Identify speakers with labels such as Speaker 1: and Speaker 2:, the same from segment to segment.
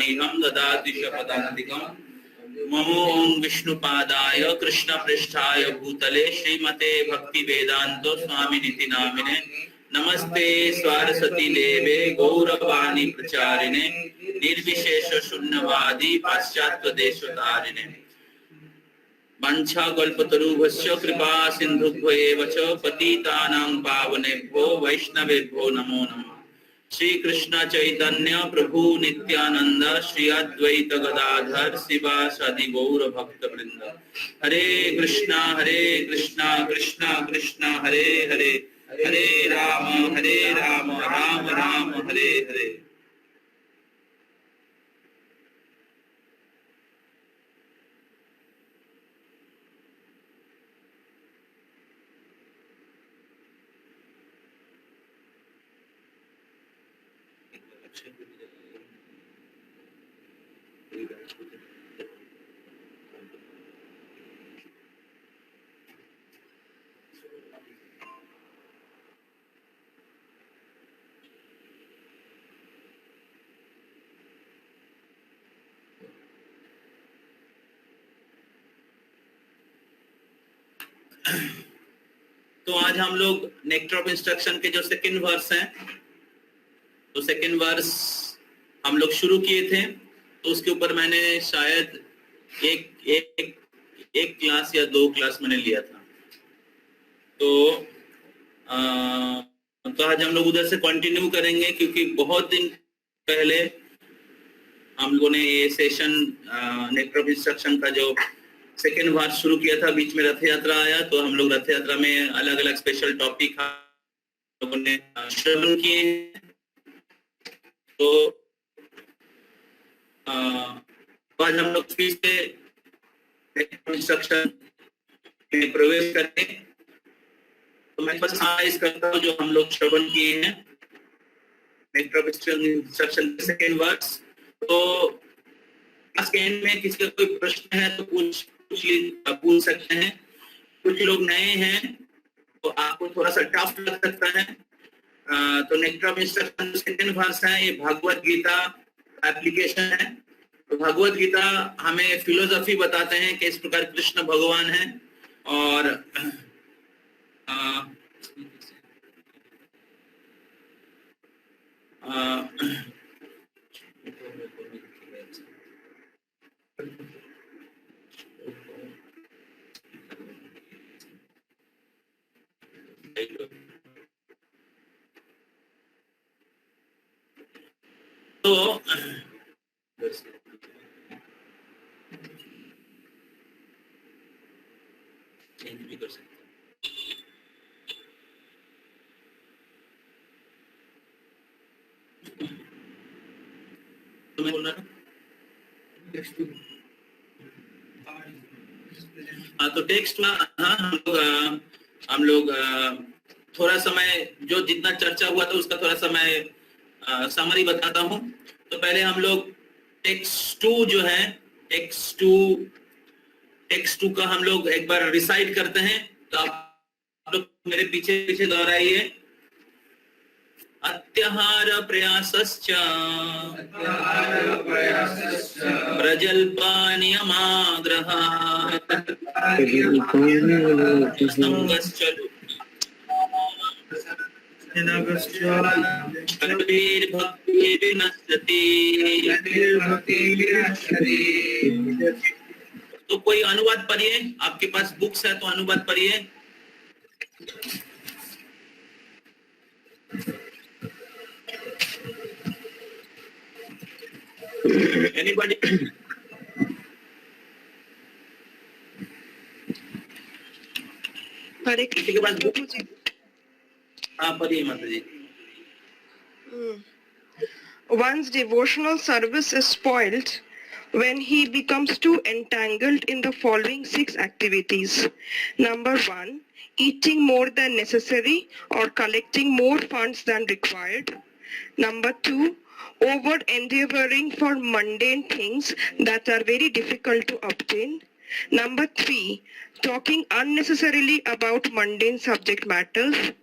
Speaker 1: मह्यं ददाति शपथान्तिकम्। नमो ओं विष्णुपादाय कृष्णपृष्ठाय भूतले श्रीमते भक्तिवेदांत स्वामिनिति नामिने नमस्ते सरस्वती देवे गौरवाणी प्रचारिणे निर्विशेष शून्यवादी पाश्चात्य देशतारिणे वंशाकल्पतरुभ्यश्च कृपा सिन्धुभ्येव च पतितानां पावनेभ्यो वैष्णवेभ्यो नमो नमः। श्री कृष्ण चैतन्य प्रभु नित्यानंद श्री अद्वैत गदाधर शिवासादि गौर भक्त वृंद। हरे कृष्णा कृष्णा कृष्णा हरे हरे, हरे राम राम राम हरे हरे। तो आज हम लोग नेक्टर ऑफ इंस्ट्रक्शन के जो सेकंड वर्स हैं, तो सेकंड वर्स हम लोग शुरू किए थे, तो उसके ऊपर मैंने शायद एक क्लास या 2 क्लास मैंने लिया था। तो आज हम लोग उधर से कंटिन्यू करेंगे, क्योंकि बहुत दिन पहले हम लोगों ने ये सेशन नेक्टर ऑफ इंस्ट्रक्शन का जो सेकेंड बार शुरू किया था, बीच में रथ यात्रा आया, तो हम लोग रथ यात्रा में अलग अलग स्पेशल टॉपिक लोगों ने श्रवण किए। तो आज हम लोग फिर से इंस्ट्रक्शन में प्रवेश करें। तो मैं बस समराइज करता हूँ जो हम लोग श्रवण किए हैं Nectar of Instruction second verse. तो क्लास के एंड में किसी का कोई प्रश्न है तो पूछ सकते हैं। कुछ लोग नए हैं तो आपको थोड़ा सा टफ लग सकता है। तो Nectar of Instruction second verse है, ये भगवत गीता एप्लीकेशन है। तो भगवत गीता हमें फिलोसफी बताते हैं कि इस प्रकार कृष्ण भगवान है, और तो चेंज भी कर सकते हैं। तो मैं बोल रहा हूँ तो टेक्स्ट में हम लोग थोड़ा समय जो जितना चर्चा हुआ था उसका थोड़ा समय समरी बताता हूँ। तो पहले हम लोग टेक्स्ट 2 जो है, टेक्स्ट 2 का हम लोग एक बार रिसाइट करते हैं। तो आप लोग मेरे पीछे पीछे दोहराइए। अत्याहार प्रयासश्च प्रजल्पानियमाग्रह संगश्चलु तो कोई अनुवाद पढ़िए, आपके पास बुक्स है तो अनुवाद पढ़िए। Anybody? किसी के पास बुक? हाँ पढ़िए माता जी।
Speaker 2: One's devotional service is spoiled when he becomes too entangled in the following 6 activities. Number 1, eating more than necessary or collecting more funds than required. Number 2, over endeavoring for mundane things that are very difficult to obtain. Number 3, talking unnecessarily about mundane subject matters.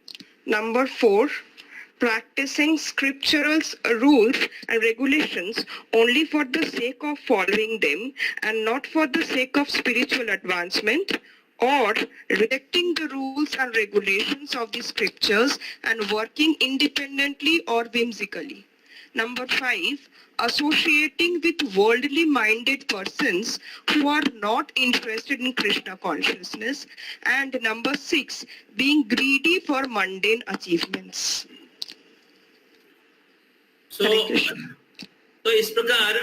Speaker 2: Number 4, practicing scriptural rules and regulations only for the sake of following them and not for the sake of spiritual advancement, or rejecting the rules and regulations of the scriptures and working independently or whimsically. Number 5, associating with worldly minded persons who are not interested in Krishna consciousness. And number 6, being greedy for mundane achievements.
Speaker 1: So, तो इस प्रकार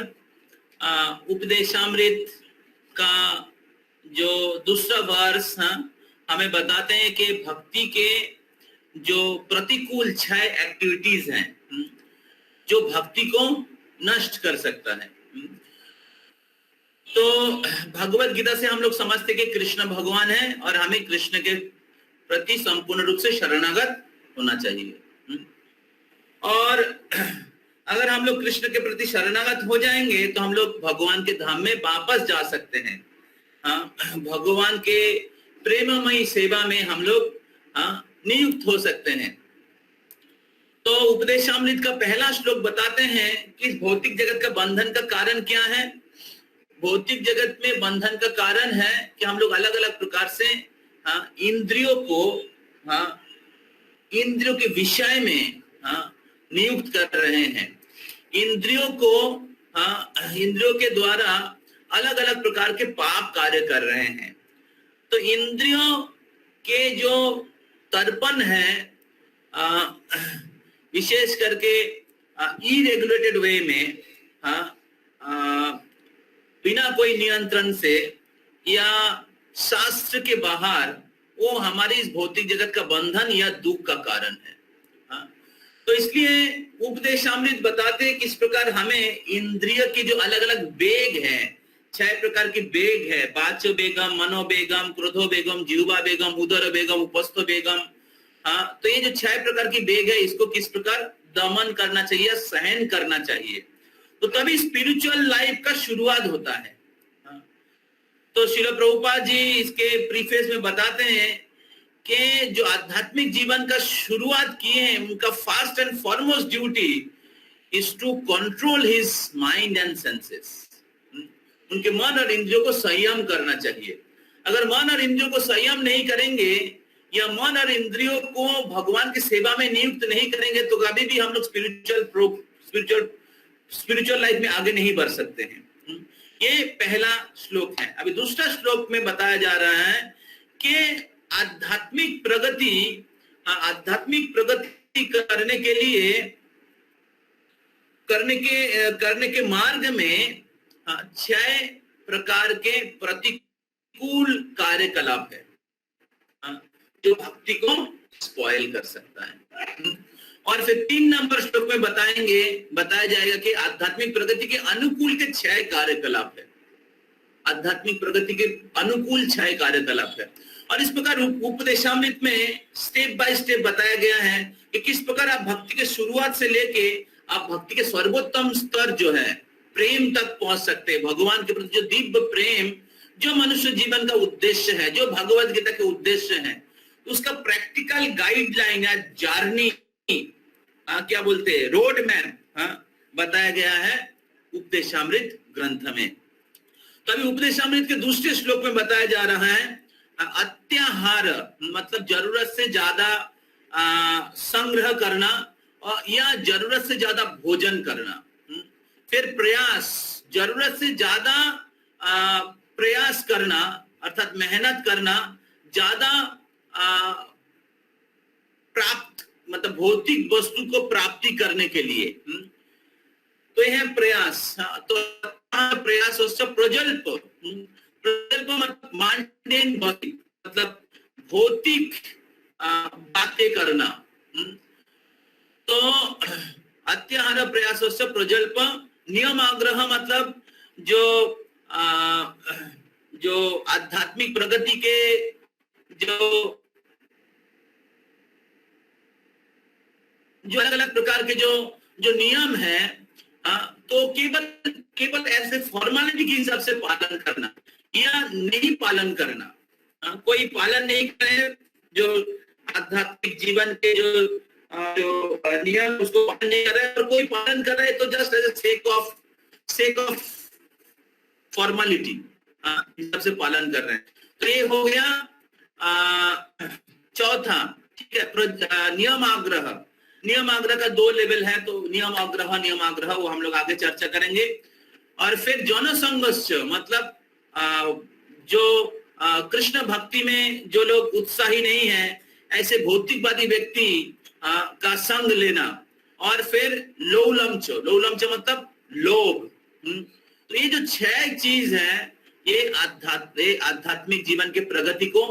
Speaker 1: उपदेशामृत का जो दूसरा वर्ष हमें बताते हैं कि भक्ति के जो प्रतिकूल 6 एक्टिविटीज हैं जो भक्ति को नष्ट कर सकता है। तो भगवत गीता से हम लोग समझते कि कृष्ण भगवान है और हमें कृष्ण के प्रति संपूर्ण रूप से शरणागत होना चाहिए। और अगर हम लोग कृष्ण के प्रति शरणागत हो जाएंगे तो हम लोग भगवान के धाम में वापस जा सकते हैं। भगवान के प्रेममयी सेवा में हम लोग नियुक्त हो सकते हैं। तो उपदेशामृत का पहला श्लोक बताते हैं कि भौतिक जगत का बंधन का कारण क्या है। भौतिक जगत में बंधन का कारण है कि हम लोग अलग अलग प्रकार से इंद्रियों को इंद्रियों के विषय में नियुक्त कर रहे हैं। इंद्रियों को इंद्रियों के द्वारा अलग अलग प्रकार के पाप कार्य कर रहे हैं। तो इंद्रियों के जो तर्पण है विशेष करके इरेगुलेटेड वे में बिना कोई नियंत्रण से या शास्त्र के बाहर, वो हमारी इस भौतिक जगत का बंधन या दुख का कारण है। तो इसलिए उपदेशामृत बताते हैं किस प्रकार हमें इंद्रिय की जो अलग अलग वेग है, 6 प्रकार की वेग है, वाच्य वेगम, मनोवेगम, क्रोधो वेगम, जीवा वेगम, उदर वेगम, उपस्थ वेगम। तो ये जो 6 प्रकार की वेग है इसको किस प्रकार दमन करना चाहिए, सहन करना चाहिए, तो तभी स्पिरिचुअल लाइफ का शुरुआत होता है। तो श्रील प्रभुपाद जी इसके प्रीफेस में बताते हैं कि जो आध्यात्मिक जीवन का शुरुआत किए हैं उनका first and foremost duty is to control his mind and senses. उनके मन और इंद्रियों को संयम करना चाहिए। अगर मन और इंद्रियों को संयम नहीं करेंगे या मन और इंद्रियों को भगवान की सेवा में नियुक्त नहीं करेंगे तो कभी भी हम लोग स्पिरिचुअल लाइफ में आगे नहीं बढ़ सकते हैं। ये पहला श्लोक है। अभी दूसरा श्लोक में बताया जा रहा है कि आध्यात्मिक प्रगति करने के मार्ग में 6 प्रकार के प्रतिकूल कार्यकलाप है जो भक्ति को स्पॉइल कर सकता है। और फिर 3 नंबर श्लोक में बताया जाएगा कि आध्यात्मिक प्रगति के अनुकूल के 6 कार्यकलाप है। आध्यात्मिक प्रगति के अनुकूल 6 कार्यकलाप है। और इस प्रकार उपदेशामृत में स्टेप बाय स्टेप बताया गया है कि किस प्रकार आप भक्ति के शुरुआत से लेके आप भक्ति के सर्वोत्तम स्तर जो है प्रेम तक पहुंच सकते हैं। भगवान के प्रति जो दिव्य प्रेम जो मनुष्य जीवन का उद्देश्य है, जो भगवत गीता के उद्देश्य है, उसका प्रैक्टिकल गाइडलाइन या जर्नी क्या बोलते हैं, रोड मैप बताया गया है उपदेशामृत ग्रंथ में। तो अभी उपदेशामृत के दूसरे श्लोक में बताया जा रहा है अत्याहार मतलब जरूरत से ज्यादा संग्रह करना या जरूरत से ज्यादा भोजन करना। फिर प्रयास, जरूरत से ज्यादा प्रयास करना अर्थात मेहनत करना, ज्यादा प्राप्त मतलब भौतिक वस्तु को प्राप्ति करने के लिए। तो यह है प्रयास। तो प्रयास प्रजल्प मतलब भौतिक बातें करना। तो अत्याहार प्रयास प्रजल्प नियमाग्रह मतलब जो आध्यात्मिक प्रगति के जो अलग अलग प्रकार के जो नियम है तो केवल ऐसे फॉर्मेलिटी के हिसाब से पालन करना या नहीं पालन करना। कोई पालन नहीं करे, जो आध्यात्मिक जीवन के जो जो नियम उसको पालन नहीं कर रहे हैं, और कोई पालन कर रहे हैं तो just as sake of formality हिसाब से पालन कर रहे हैं। तो ये हो गया चौथा, ठीक है। नियम आग्रह का 2 लेवल है, तो नियम आग्रह वो हम लोग आगे चर्चा करेंगे। और फिर जनसंघर्ष, मतलब जो कृष्ण भक्ति में जो लोग उत्साही नहीं है, ऐसे भौतिकवादी व्यक्ति का संग लेना। और फिर लौलमच मतलब लोभ। तो ये जो 6 चीज है, ये आध्यात्मिक जीवन के प्रगति को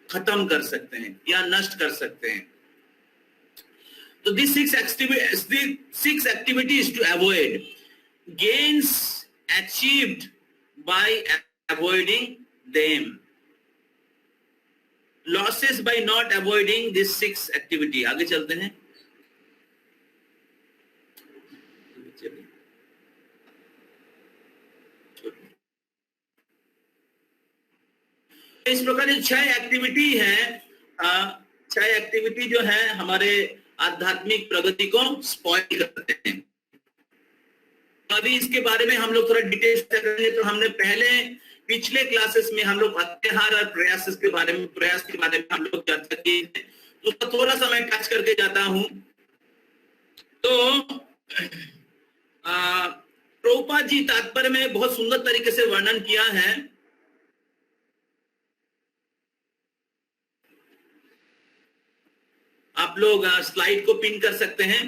Speaker 1: खत्म कर सकते हैं या नष्ट कर सकते हैं। तो these 6 activities to avoid, gains achieved by avoiding them, losses by not avoiding this 6 activity। आगे चलते हैं। इस प्रकार जो 6 एक्टिविटी है, 6 एक्टिविटी जो है हमारे आध्यात्मिक प्रगति को स्पॉइल करते हैं। अभी इसके बारे में हम लोग थोड़ा डिटेल करेंगे। तो हमने पिछले क्लासेस में हम लोग अत्याहार और प्रयास के बारे में हम लोग चर्चा की है, तो उसका थोड़ा सा मैं टच करके जाता हूं। तो प्रभुपाद जी तात्पर्य में बहुत सुंदर तरीके से वर्णन किया है। आप लोग स्लाइड को पिन कर सकते हैं।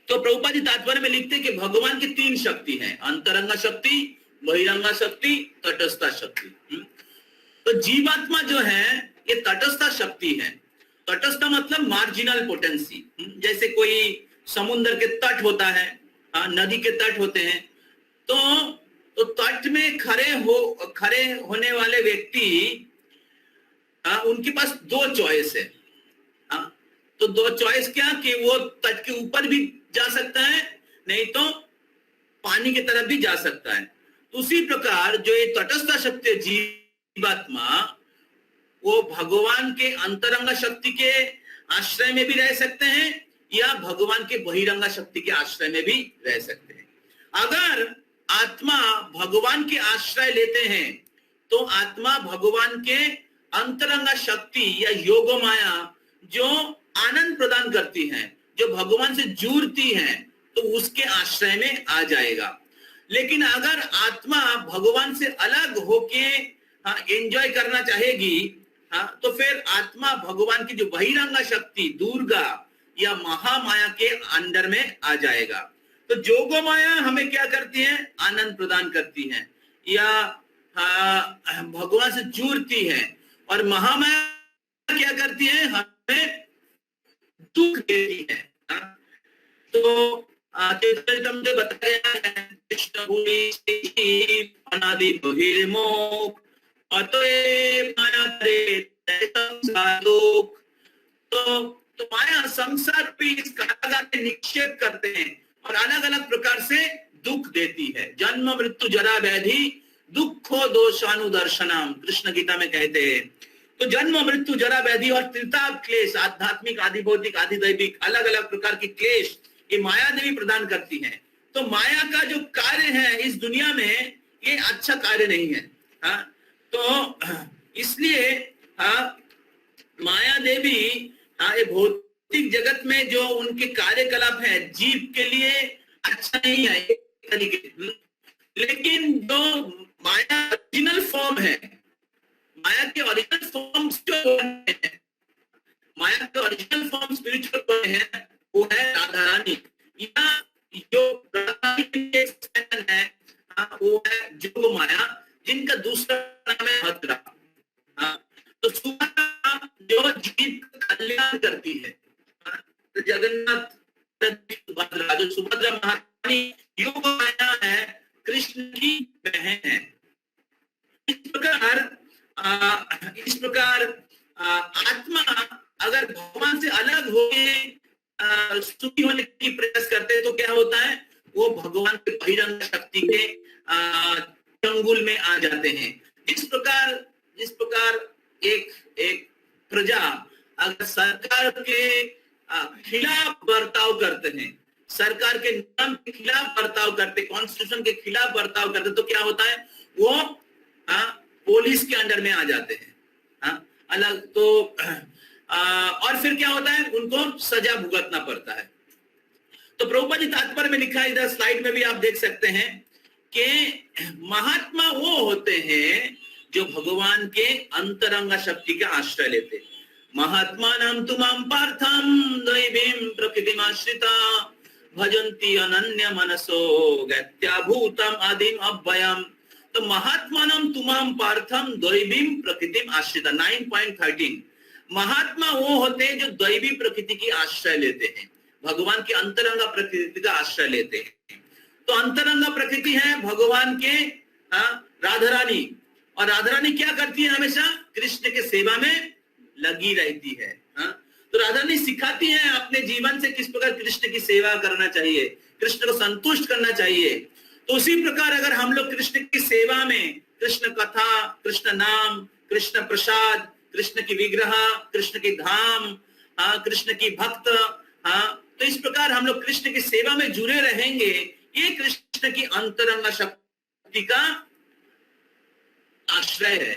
Speaker 1: तो प्रभुपाद जी तात्पर्य में लिखते हैं कि भगवान की 3 शक्ति हैं, अंतरंगा शक्ति, बहिरंगा शक्ति, तटस्था शक्ति। तो जीवात्मा जो है ये तटस्था शक्ति है। तटस्था मतलब मार्जिनल पोटेंसी। जैसे कोई समुद्र के तट होता है, नदी के तट होते हैं, तो तट में खड़े होने वाले व्यक्ति, उनके पास 2 चॉइस है। तो 2 चॉइस क्या, कि वो तट के ऊपर भी जा सकता है, नहीं तो पानी की तरफ भी जा सकता है। तो उसी प्रकार जो ये तटस्थ शक्ति जीवात्मा, वो भगवान के अंतरंगा शक्ति के आश्रय में भी रह सकते हैं या भगवान के बहिरंगा शक्ति के आश्रय में भी रह सकते हैं। अगर आत्मा भगवान के आश्रय लेते हैं तो आत्मा भगवान के अंतरंगा शक्ति या योग माया जो आनंद प्रदान करती है, जो भगवान से जुड़ती है, तो उसके आश्रय में आ जाएगा। लेकिन अगर आत्मा भगवान से अलग होके एंजॉय करना चाहेगी, तो फिर आत्मा भगवान की जो बहिरंगा शक्ति दुर्गा या महामाया के अंडर में आ जाएगा। तो जोगो माया हमें क्या करती है, आनंद प्रदान करती है या भगवान से जुड़ती है, और महामाया क्या करती है, हमें दुख देती है। तो चरितमृत बताया है, कृष्ण भूमि अनादि बहिर्मुख अतएव माया तो माया संसार पे इस कारागार में निक्षेप करते हैं और अलग अलग प्रकार से दुख देती है। जन्म मृत्यु जरा व्याधि दुखो दोषानुदर्शनम, कृष्ण गीता में कहते हैं। तो जन्म मृत्यु जरा व्याधि और त्रिताप क्लेश, आध्यात्मिक आदि भौतिक आदि दैविक अलग अलग प्रकार के क्लेश ये माया देवी प्रदान करती है। तो माया का जो कार्य है इस दुनिया में, ये अच्छा कार्य नहीं है। तो इसलिए माया देवी ये भौतिक जगत में जो उनके कार्यकलाप है जीव के लिए अच्छा नहीं है तरीके। लेकिन जो माया ओरिजिनल फॉर्म है, माया के ओरिजिनल फॉर्म्स जो है, माया के ओरिजिनल फॉर्म स्पिरिचुअल है, वो है राधा रानी, या जो राधा रानी है वो है जोग माया, जिनका दूसरा नाम है भद्रा। तो सुभद्रा जो जीव कल्याण करती है, तो जगन्नाथ सुभद्रा, जो सुभद्रा महारानी योग माया है, कृष्ण की बहन है। इस प्रकार आत्मा अगर भगवान से अलग होके सुखी होने की प्रयास करते हैं तो क्या होता है, वो भगवान के बहिरंग शक्ति के चंगुल में आ जाते हैं। जिस प्रकार एक प्रजा अगर सरकार के खिलाफ बर्ताव करते हैं, सरकार के नियम के खिलाफ बर्ताव करते, कॉन्स्टिट्यूशन के खिलाफ बर्ताव करते, तो क्या होता है, वो पुलिस के अंडर में आ जाते हैं, अलग तो और फिर क्या होता है, उनको सजा भुगतना पड़ता है। तो प्रभुपाद जी तात्पर्य में लिखा है, इधर स्लाइड में भी आप देख सकते हैं कि महात्मा वो होते हैं जो भगवान के अंतरंग शक्ति का आश्रय लेते। महात्मानां तुमां पार्थं दैवीं प्रकृतिमाश्रिता भजन्ति अनन्य मनसो गत्याभूतम् आदिम अव्ययम्। तो महात्मानां तुमां पार्थं दैवीं प्रकृतिम आश्रिता 9.13। महात्मा वो होते हैं जो दैवी प्रकृति की आश्रय लेते हैं, भगवान के अंतरंग प्रकृति का आश्रय लेते हैं। तो अंतरंग प्रकृति है भगवान के राधा रानी, और राधा रानी क्या करती है, हमेशा कृष्ण के सेवा में लगी रहती है। तो राधा रानी सिखाती है अपने जीवन से किस प्रकार कृष्ण की सेवा करना चाहिए, कृष्ण को संतुष्ट करना चाहिए। तो उसी प्रकार अगर हम लोग कृष्ण की सेवा में कृष्ण कथा, कृष्ण नाम, कृष्ण प्रसाद, कृष्ण की विग्रह, कृष्ण की धाम, कृष्ण की भक्त, तो इस प्रकार हम लोग कृष्ण की सेवा में जुड़े रहेंगे। ये कृष्ण की अंतरंग शक्ति का आश्रय है।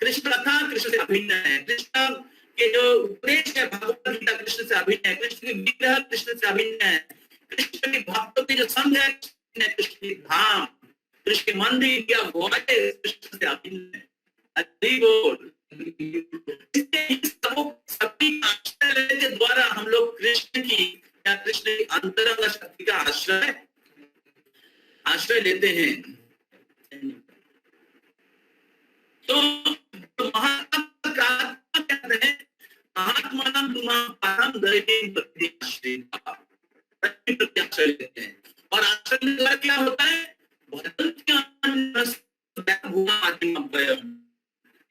Speaker 1: कृष्ण कथा कृष्ण से अभिन्न है, कृष्ण के जो उपदेश है भगवत गीता कृष्ण से अभिन्न है, कृष्ण की विग्रह कृष्ण से अभिन्न है, कृष्ण के भक्तों की जो संघ है कृष्ण की धाम, कृष्ण के मंदिर या गोवाटे कृष्ण से अभिन्न है। शक्ति का आश्रय लेने के द्वारा हम लोग कृष्ण की या कृष्ण की अंतरंग शक्ति का आश्रय लेते हैं। तो महात्मा कहते हैं महात्मा तुमां दैवीं प्रकृतिमाश्रिता आश्रय लेते हैं। और आश्रय क्या होता है,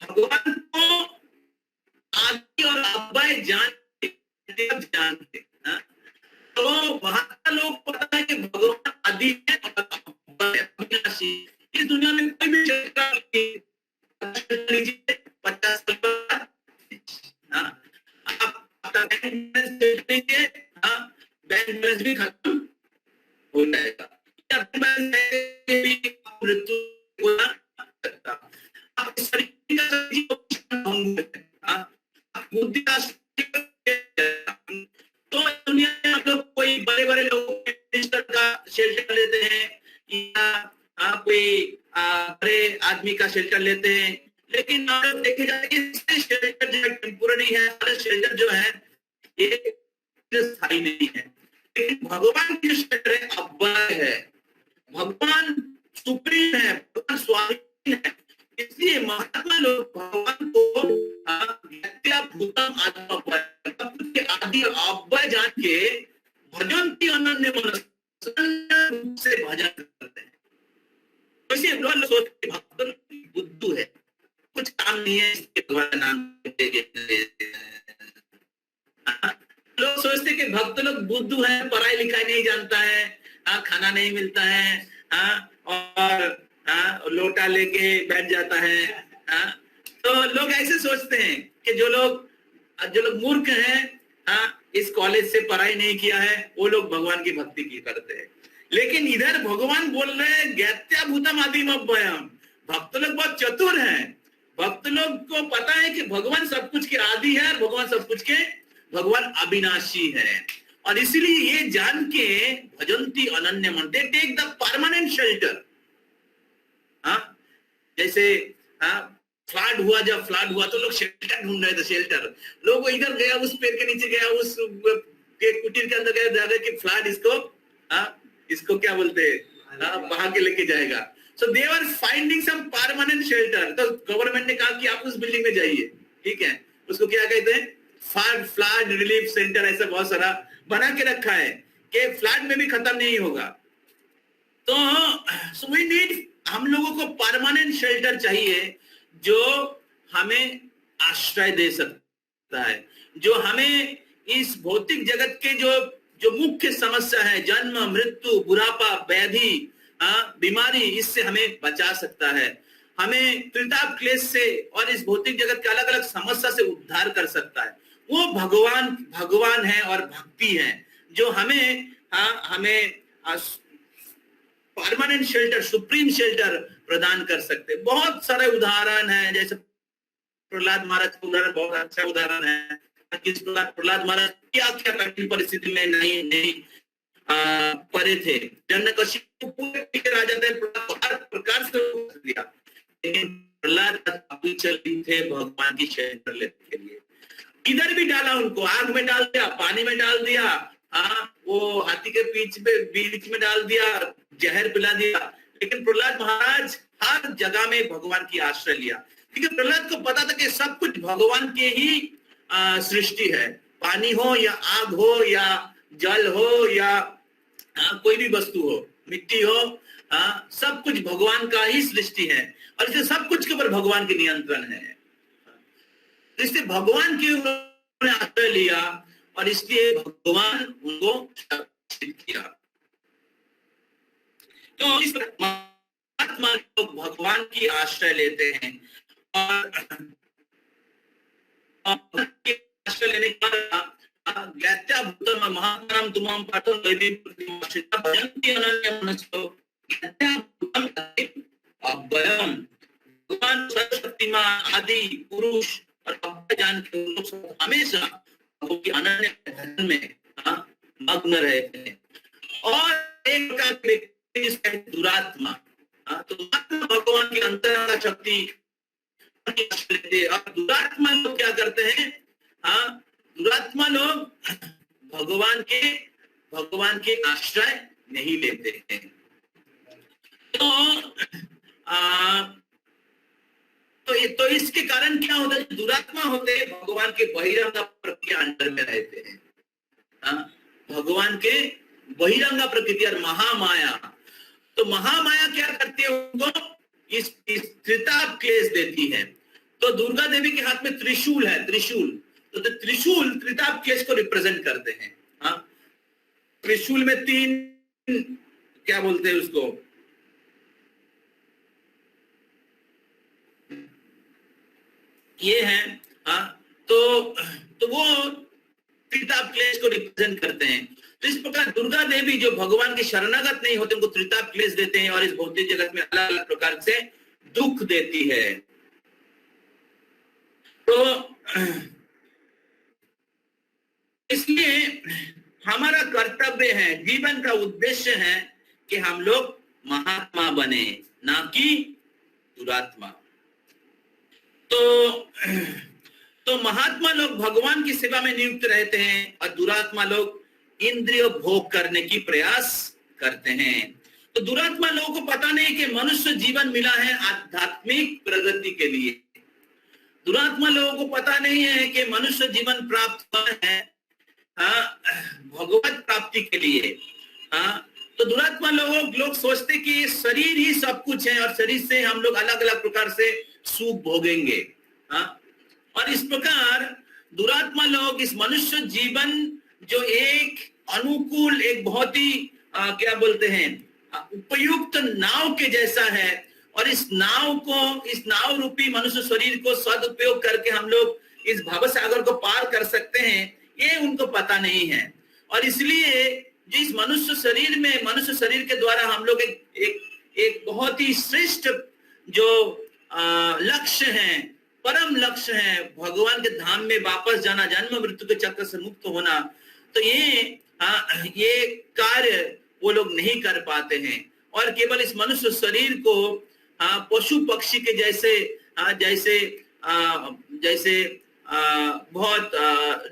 Speaker 1: भगवान को आदि और अव्यय जानते। तो वहां लोग पता है कि भगवान आदि है और अविनाशी। इस दुनिया में कोई भी लीजिए 50 साल बाद आपका बैंक बैलेंस भी खत्म हो जाएगा, मृत्यु हो सकता। आप शरीर तो दुनिया में हम लोग कोई बड़े बड़े लोग का शेल्टर लेते हैं या कोई बड़े आदमी का शेल्टर लेते हैं, लेकिन आप लोग देखे जाए शेल्टर जो है टेम्पोररी है, शेल्टर जो है ये स्थायी नहीं है। लेकिन भगवान की शेल्टर है अव्यय है, भगवान सुप्रीम है, भगवान स्वाधीन है। इसलिए महात्मा लोग भगवान को आदि अव्यय जान के भजन्ति अनन्य मन से भजन करते हैं। तो इसलिए लोग सोचते भक्त बुद्धू है, कुछ काम नहीं है, इसके भगवान नाम लोग सोचते कि भक्त लोग बुद्धू है, पढ़ाई लिखाई नहीं जानता है, खाना नहीं मिलता है, और लोटा लेके बैठ जाता है। तो लोग ऐसे सोचते हैं कि जो लोग मूर्ख हैं, इस कॉलेज से पढ़ाई नहीं किया है, वो लोग भगवान की भक्ति की करते हैं। लेकिन इधर भगवान बोल रहे हैं ज्ञात्याभूतम आदिम अव्ययम्। भक्त लोग बहुत चतुर हैं, भक्त लोग को पता है कि भगवान सब कुछ के आदि है और भगवान सब कुछ के भगवान अविनाशी है। और इसीलिए ये जान के भजन्ति अनन्य मन, they take the permanent shelter. जैसे फ्लड हुआ, जब फ्लड हुआ तो लोग शेल्टर ढूंढ रहे थे, शेल्टर लोग इधर गया, उस पेड़ के नीचे गया, उस के कुटीर के अंदर गया, जाकर कि फ्लड इसको क्या बोलते हैं बहा के लेके जाएगा। So they are finding some permanent shelter. तो गवर्नमेंट ने कहा कि आप उस बिल्डिंग में जाइए, ठीक है, उसको क्या कहते हैं फ्लड रिलीफ सेंटर, ऐसा बहुत सारा बना के रखा है कि फ्लड में भी खत्म नहीं होगा। तो सो वी नीड, हम लोगों को परमानेंट शेल्टर चाहिए जो हमें आश्रय दे सकता है, जो हमें इस भौतिक जगत के जो मुख्य समस्या है, जन्म मृत्यु बुढ़ापा व्याधि बीमारी, इससे हमें बचा सकता है। हमें त्रिताप क्लेश से और इस भौतिक जगत के अलग अलग समस्या से उद्धार कर सकता है, वो भगवान है और भक्ति है जो हमें परमानेंट शेल्टर, सुप्रीम शेल्टर प्रदान कर सकते। बहुत सारे उदाहरण हैं, जैसे प्रहलाद महाराज का उदाहरण बहुत अच्छा उदाहरण है। किस प्रकार प्रहलाद महाराज क्या क्या कठिन परिस्थिति में नहीं परे थे। हिरण्यकशिपु पूरे राजा थे, हर प्रकार से दिया, लेकिन प्रहलाद चली थे भगवान की शरण कर लेने के लिए। इधर भी डाला उनको, आग में डाल दिया, पानी में डाल दिया, वो हाथी के बीच में डाल दिया, जहर पिला दिया, लेकिन प्रहलाद महाराज हर जगह में भगवान की आश्रय लिया, क्योंकि प्रहलाद को पता था कि सब कुछ भगवान के ही सृष्टि है। पानी हो या आग हो या जल हो या कोई भी वस्तु हो, मिट्टी हो, सब कुछ भगवान का ही सृष्टि है और इसलिए सब कुछ के ऊपर भगवान के नियंत्रण है। इसलिए भगवान के उन्होंने आश्रय लिया और इसलिए भगवान उनको शिक्षित किया। तो इस महात्मा लोग भगवान की आश्रय लेते हैं और आश्रय लेने के बाद महात्मा तुमाम पाठम दैवी प्रतिमाश्रिता भजन्ति अनन्यमनसो अभयम। भगवान सर्वशक्तिमान आदि पुरुष और अभय जान के लोग हमेशा उनकी अनन्य भजन में मग्न रहते हैं। और एक प्रकार के व्यक्ति दुरात्मा, तो भगवान की अंतरंग शक्ति और दुरात्मा लोग क्या करते हैं, दुरात्मा लोग भगवान के आश्रय नहीं लेते हैं। तो इसके कारण क्या होता है, दुरात्मा होते हैं भगवान के बहिरंग प्रकृति अंडर में रहते हैं। भगवान के बहिरंग प्रकृति और महामाया, तो महामाया क्या करती है, उनको इस त्रिताप क्लेश देती है। तो दुर्गा देवी के हाथ में त्रिशूल है, त्रिशूल, तो त्रिशूल त्रिताप क्लेश को रिप्रेजेंट करते हैं। त्रिशूल में 3 क्या बोलते हैं उसको, ये है, तो वो त्रिताप क्लेश को रिप्रेजेंट करते हैं। तो इस प्रकार दुर्गा देवी जो भगवान के शरणागत नहीं होते उनको त्रिताप क्लेश देते हैं और इस भौतिक जगत में अलग अलग प्रकार से दुख देती है। तो इसलिए हमारा कर्तव्य है, जीवन का उद्देश्य है कि हम लोग महात्मा बने, ना कि दुरात्मा। तो महात्मा लोग भगवान की सेवा में नियुक्त रहते हैं और दुरात्मा लोग इंद्रिय भोग करने की प्रयास करते हैं। तो दुरात्मा लोगों को पता नहीं कि मनुष्य जीवन मिला है आध्यात्मिक प्रगति के लिए। दुरात्मा लोगों को पता नहीं है कि मनुष्य जीवन प्राप्त हुआ है भगवत प्राप्ति के लिए। तो दुरात्मा लोग सोचते कि शरीर ही सब कुछ है और शरीर से हम लोग अलग अलग प्रकार से सुख भोगेंगे। और इस प्रकार दुरात्मा लोग इस मनुष्य जीवन जो एक अनुकूल, एक बहुत ही क्या बोलते हैं, उपयुक्त नाव के जैसा है, और इस नाव रूपी मनुष्य शरीर को सदुपयोग करके हम लोग इस भव सागर को पार कर सकते हैं, ये उनको पता नहीं है। और इसलिए जिस मनुष्य शरीर के द्वारा हम लोग एक बहुत ही श्रेष्ठ जो लक्ष्य है, परम लक्ष्य है, भगवान के धाम में वापस जाना, जन्म मृत्यु के चक्र से मुक्त होना, तो ये कार्य वो लोग नहीं कर पाते हैं और केवल इस मनुष्य शरीर को पशु पक्षी के जैसे बहुत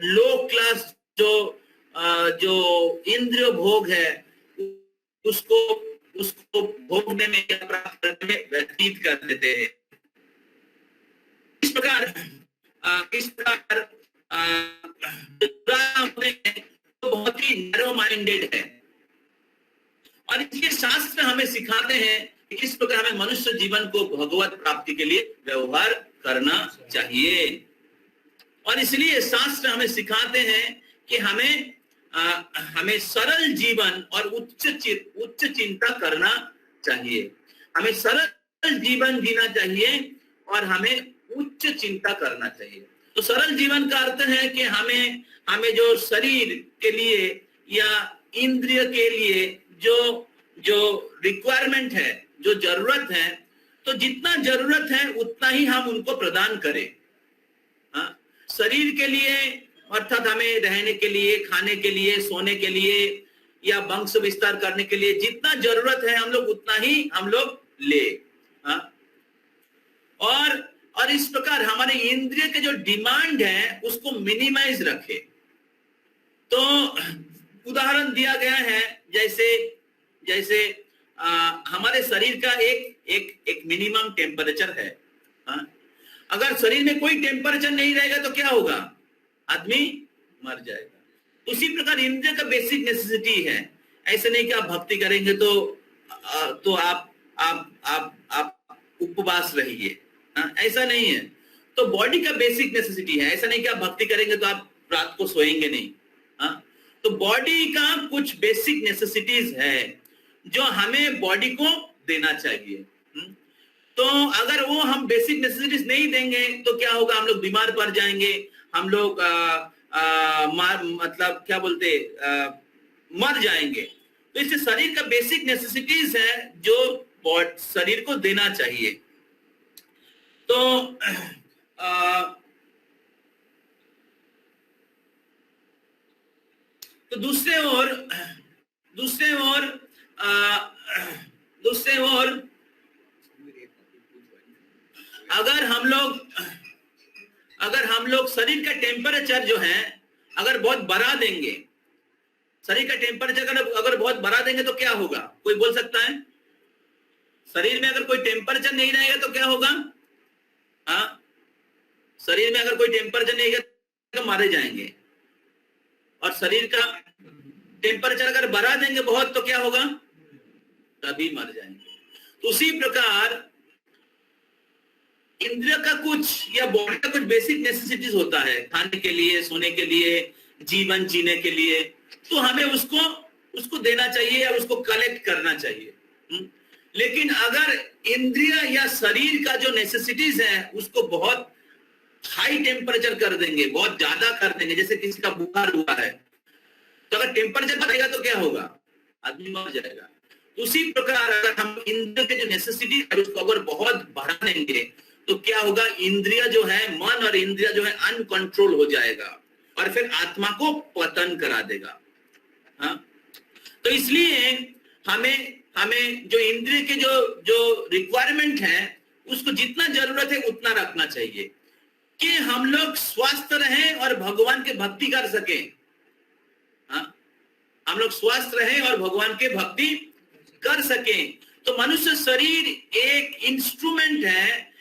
Speaker 1: लो क्लास जो इंद्रिय भोग है उसको भोगने में या प्राप्त करने में व्यतीत कर देते हैं। इस प्रकार तो बहुत ही नैरो माइंडेड है और इसलिए शास्त्र हमें सिखाते हैं कि किस प्रकार हमें मनुष्य जीवन को भगवत प्राप्ति के लिए व्यवहार करना चाहिए। और इसलिए शास्त्र हमें सिखाते हैं कि हमें सरल जीवन और उच्च चिंता करना चाहिए। हमें सरल सरल जीवन जीना चाहिए और हमें उच्च चिंता करना चाहिए। तो सरल जीवन का अर्थ है कि हमें जो शरीर के लिए या इंद्रिय के लिए जो रिक्वायरमेंट है, जो जरूरत है, तो जितना जरूरत है उतना ही हम उनको प्रदान करें। हाँ, शरीर के लिए अर्थात हमें रहने के लिए, खाने के लिए, सोने के लिए या वंश विस्तार करने के लिए जितना जरूरत है हम लोग उतना ही हम लोग ले। हाँ? और इस प्रकार हमारे इंद्रिय के जो डिमांड है उसको मिनिमाइज रखे। तो उदाहरण दिया गया है, जैसे हमारे शरीर का एक मिनिमम टेम्परेचर है। हाँ? अगर शरीर में कोई टेम्परेचर नहीं रहेगा तो क्या होगा? आदमी मर जाएगा। उसी प्रकार इंद्रिय का बेसिक नेसेसिटी है। ऐसे नहीं कि आप भक्ति करेंगे तो आप उपवास रहिए, ऐसा नहीं है। तो बॉडी का बेसिक नेसेसिटी है। ऐसा नहीं कि आप भक्ति करेंगे तो आप रात को सोएंगे नहीं। तो बॉडी का कुछ बेसिक नेसेसिटीज है जो हमें बॉडी को देना चाहिए। तो अगर वो हम बेसिक नेसेसिटीज नहीं देंगे तो क्या होगा? हम लोग बीमार पड़ जाएंगे, हम लोग मतलब क्या बोलते मर जाएंगे। तो इससे शरीर का बेसिक नेसेसिटीज है जो शरीर को देना चाहिए। तो दूसरे ओर अगर हम लोग शरीर का टेम्परेचर जो है अगर बहुत बढ़ा देंगे, शरीर का टेम्परेचर अगर बहुत बढ़ा देंगे तो क्या होगा? कोई बोल सकता है? शरीर में अगर कोई टेम्परेचर नहीं रहेगा तो क्या होगा? हाँ, शरीर में अगर कोई टेम्परेचर नहीं रहेगा तो मारे जाएंगे। और शरीर का टेम्परेचर अगर बढ़ा देंगे बहुत तो क्या होगा? तभी मर जाएंगे। तो उसी प्रकार इंद्रिय का कुछ या बॉडी का कुछ बेसिक नेसेसिटीज होता है, खाने के लिए, सोने के लिए, जीवन जीने के लिए। तो हमें उसको देना चाहिए या उसको कलेक्ट करना चाहिए। लेकिन अगर इंद्रिय या शरीर का जो नेसेसिटीज है उसको बहुत हाई टेम्परेचर कर देंगे, बहुत ज्यादा कर देंगे, जैसे किसी का बुखार हुआ है, तो अगर टेम्परेचर बढ़ेगा तो क्या होगा? आदमी मर जाएगा। उसी प्रकार अगर हम इंद्रिय के जो नेसेसिटी है उसको अगर बहुत बढ़ा देंगे तो क्या होगा? इंद्रिय जो है, मन और इंद्रिय जो है अनकंट्रोल हो जाएगा और फिर आत्मा को पतन करा देगा। हाँ? तो इसलिए हमें जो इंद्रिय के जो रिक्वायरमेंट है उसको जितना जरूरत है उतना रखना चाहिए कि हम लोग स्वस्थ रहें और भगवान के भक्ति कर सके। हाँ? हम लोग स्वस्थ रहें और भगवान के भक्ति कर सकें। तो मनुष्य शरीर एक इंस्ट्रूमेंट है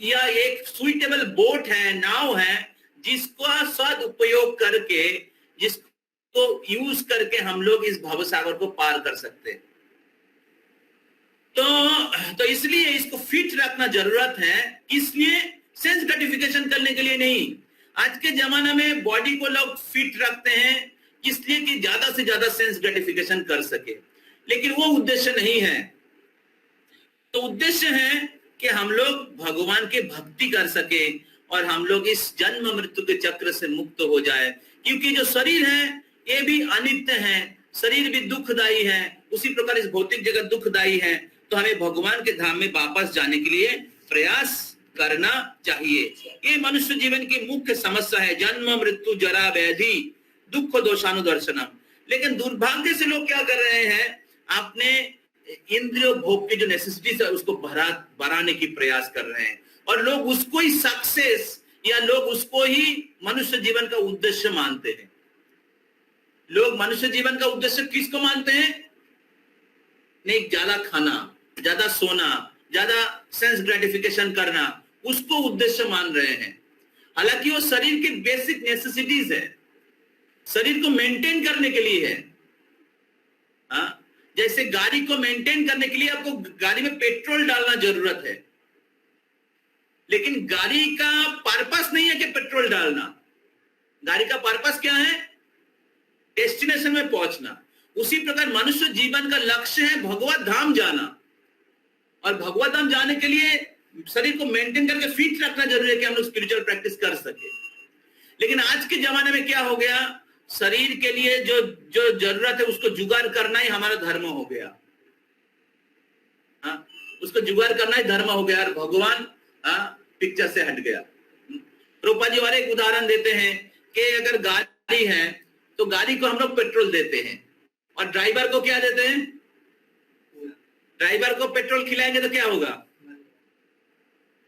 Speaker 1: या एक सुइटेबल बोट है, नाव है, जिसका सदुपयोग करके, जिसको यूज करके हम लोग इस भवसागर को पार कर सकते हैं। तो इसलिए इसको फिट रखना जरूरत है। इसलिए सेंस ग्रेटिफिकेशन करने के लिए नहीं। आज के जमाने में बॉडी को लोग फिट रखते हैं इसलिए कि ज्यादा से ज्यादा सेंस ग्रेटिफिकेशन कर सके, लेकिन वो उद्देश्य नहीं है। तो उद्देश्य है कि हम लोग भगवान के भक्ति कर सके और हम लोग इस जन्म मृत्यु के चक्र से मुक्त हो जाए। क्योंकि जो शरीर है ये भी अनित्य है, शरीर भी दुखदायी है, उसी प्रकार इस भौतिक जगत दुखदायी है। तो हमें भगवान के धाम में वापस जाने के लिए प्रयास करना चाहिए। ये मनुष्य जीवन की मुख्य समस्या है, जन्म मृत्यु जरा व्याधि दुख दोषानुदर्शनम। लेकिन दुर्भाग्य से लोग क्या कर रहे हैं? अपने इंद्रिय भोग की जो नेसेसिटीज है उसको बढ़ाने की प्रयास कर रहे हैं और लोग उसको ही सक्सेस या लोग उसको ही मनुष्य जीवन का उद्देश्य मानते हैं। लोग मनुष्य जीवन का उद्देश्य किसको मानते हैं? नहीं, ज्यादा खाना, ज्यादा सोना, ज्यादा सेंस ग्रेटिफिकेशन करना, उसको उद्देश्य मान रहे हैं। हालांकि वो शरीर की बेसिक नेसेसिटीज है, शरीर को मेंटेन करने के लिए है। हाँ? जैसे गाड़ी को मेंटेन करने के लिए आपको गाड़ी में पेट्रोल डालना जरूरत है, लेकिन गाड़ी का पर्पस नहीं है कि पेट्रोल डालना। गाड़ी का पर्पस क्या है? डेस्टिनेशन में पहुंचना। उसी प्रकार मनुष्य जीवन का लक्ष्य है भगवत धाम जाना। और भगवत धाम जाने के लिए शरीर को मेंटेन करके फिट रखना जरूरी है कि हम लोग स्पिरिचुअल प्रैक्टिस कर सके। लेकिन आज के जमाने में क्या हो गया, शरीर के लिए जो जो जरूरत है उसको जुगाड़ करना ही हमारा धर्म हो गया। हाँ, उसको जुगाड़ करना ही धर्म हो गया और भगवान पिक्चर से हट गया। रूपा जी और एक उदाहरण देते हैं कि अगर गाड़ी है तो गाड़ी को हम लोग पेट्रोल देते हैं और ड्राइवर को क्या देते हैं? ड्राइवर को पेट्रोल खिलाएंगे तो क्या होगा?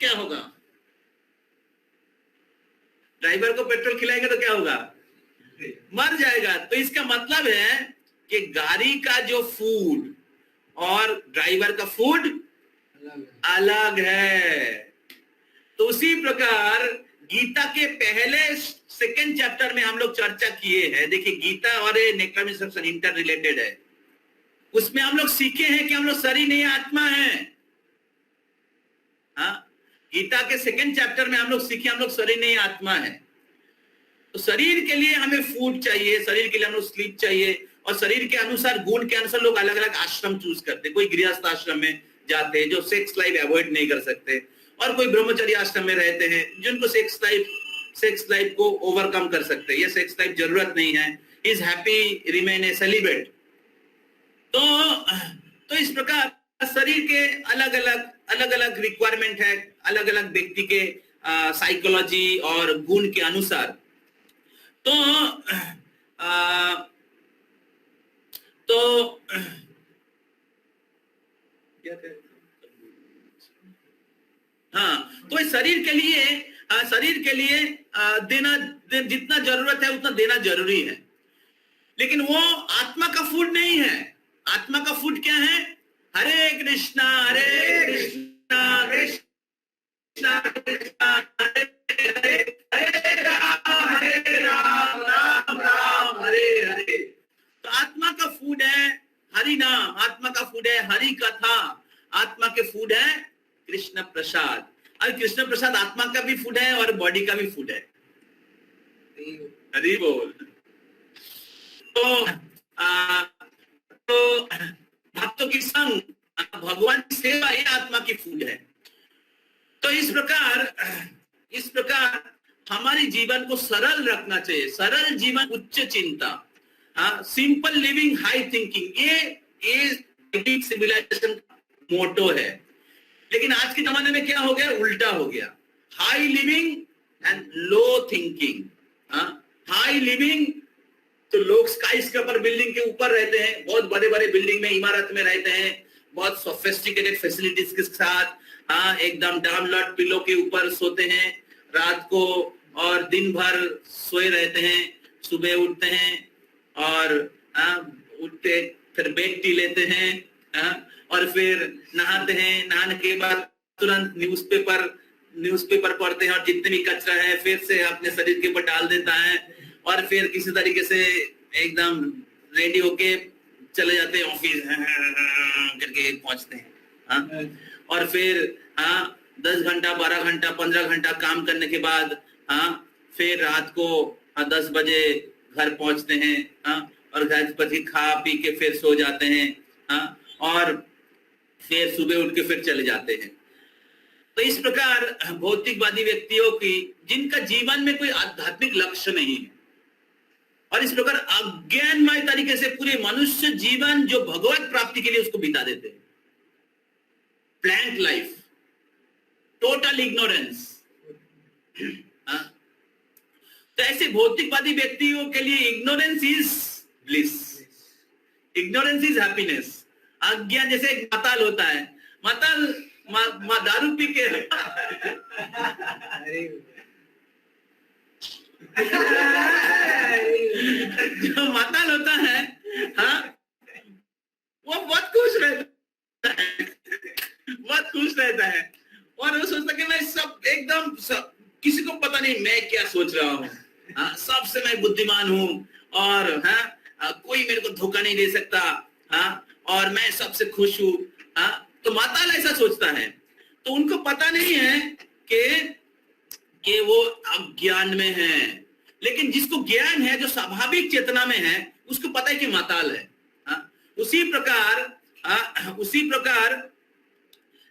Speaker 1: क्या होगा? ड्राइवर को पेट्रोल खिलाएंगे तो क्या होगा? मर जाएगा। तो इसका मतलब है कि गाड़ी का जो फूड और ड्राइवर का फूड अलग है। तो उसी प्रकार गीता के पहले सेकंड चैप्टर में हम लोग चर्चा किए हैं। देखिए, गीता और नेक्ट्रम इंस्ट्रक्शन इंटर रिलेटेड है। उसमें हम लोग सीखे हैं कि हम लोग शरीर नहीं आत्मा है। हाँ, गीता के सेकंड चैप्टर में हम लोग सीखे हम लोग शरीर नहीं आत्मा है। तो शरीर के लिए हमें फूड चाहिए, शरीर के लिए हम लोग स्लीप चाहिए और शरीर के अनुसार, गुण के अनुसार लोग अलग अलग आश्रम चूज करते हैं। कोई गृहस्थ आश्रम में जाते हैं जो सेक्स लाइफ अवॉइड नहीं कर सकते, और कोई ब्रह्मचर्य आश्रम में रहते हैं जिनको सेक्स लाइफ को ओवरकम कर सकते हैं। ये सेक्स लाइफ जरूरत नहीं है, is happy remain A celebrate. तो इस प्रकार शरीर के अलग अलग रिक्वायरमेंट है, अलग अलग व्यक्ति के साइकोलॉजी और गुण के अनुसार। तो क्या कहते, हाँ, तो शरीर के लिए देना जितना जरूरत है उतना देना जरूरी है। लेकिन वो आत्मा का फूड नहीं है। आत्मा का फूड क्या है? हरे कृष्णा कृष्णा कृष्णा हरे हरे, हरे राम राम राम हरे हरे। तो आत्मा का फूड है हरि नाम, आत्मा का फूड है हरि कथा, आत्मा के फूड है कृष्ण प्रसाद। और कृष्ण प्रसाद आत्मा का भी फूड है और बॉडी का भी फूड है। हरि बोल। तो भक्तों की संग, भगवान की सेवा, ये आत्मा की फूड है। तो इस प्रकार हमारी जीवन को सरल रखना चाहिए। सरल जीवन, उच्च चिंता, सिंपल लिविंग, हाई थिंकिंग, ये सिविलाइजेशन का मोटो है। लेकिन आज के जमाने में क्या हो गया? उल्टा हो गया। High living and low thinking. High living तो लोग स्काई स्क्रैपर बिल्डिंग के ऊपर रहते हैं, बहुत बड़े बड़े बिल्डिंग में, इमारत में रहते हैं, बहुत सोफिस्टिकेटेड फैसिलिटीज के साथ, एकदम डाउनलोड पिलो के ऊपर सोते हैं रात को और दिन भर सोए रहते हैं। सुबह उठते हैं और उठते फिर बेड टी लेते हैं और फिर नहाते हैं। नहाने के बाद तुरंत न्यूज़पेपर पढ़ते हैं और जितने भी कचरा है फिर से अपने शरीर के ऊपर डाल देता है और फिर किसी तरीके से एकदम रेडी होके चले जाते हैं ऑफिस करके पहुंचते हैं। और फिर 10 घंटा 12 घंटा 15 घंटा काम करने के बाद फिर रात को 10 बजे घर पहुंचते हैं और घर पर खा पी के फिर सो जाते हैं और फिर सुबह उठ के फिर चले जाते हैं। तो इस प्रकार भौतिकवादी व्यक्तियों की, जिनका जीवन में कोई आध्यात्मिक लक्ष्य नहीं है, और इस प्रकार अज्ञानमय तरीके से पूरे मनुष्य जीवन जो भगवत प्राप्ति के लिए उसको बिता देते हैं। Plant life, total ignorance. तो ऐसे भौतिकवादी व्यक्तियों के लिए ignorance is bliss, ignorance is happiness. अज्ञान, जैसे एक माताल होता है, माताल दारू पी के जो माताल होता है वो बहुत खुश रहता है, बहुत खुश रहता है और वो सोचता कि मैं एकदम किसी को पता नहीं मैं क्या सोच रहा हूँ, सबसे मैं बुद्धिमान हूँ और कोई मेरे को धोखा नहीं दे सकता और मैं सबसे खुश हूँ। तो माताल ऐसा सोचता है। तो उनको पता नहीं है कि वो अज्ञान में है। लेकिन जिसको ज्ञान है, जो स्वाभाविक चेतना में है, उसको पता है कि माताल है। उसी प्रकार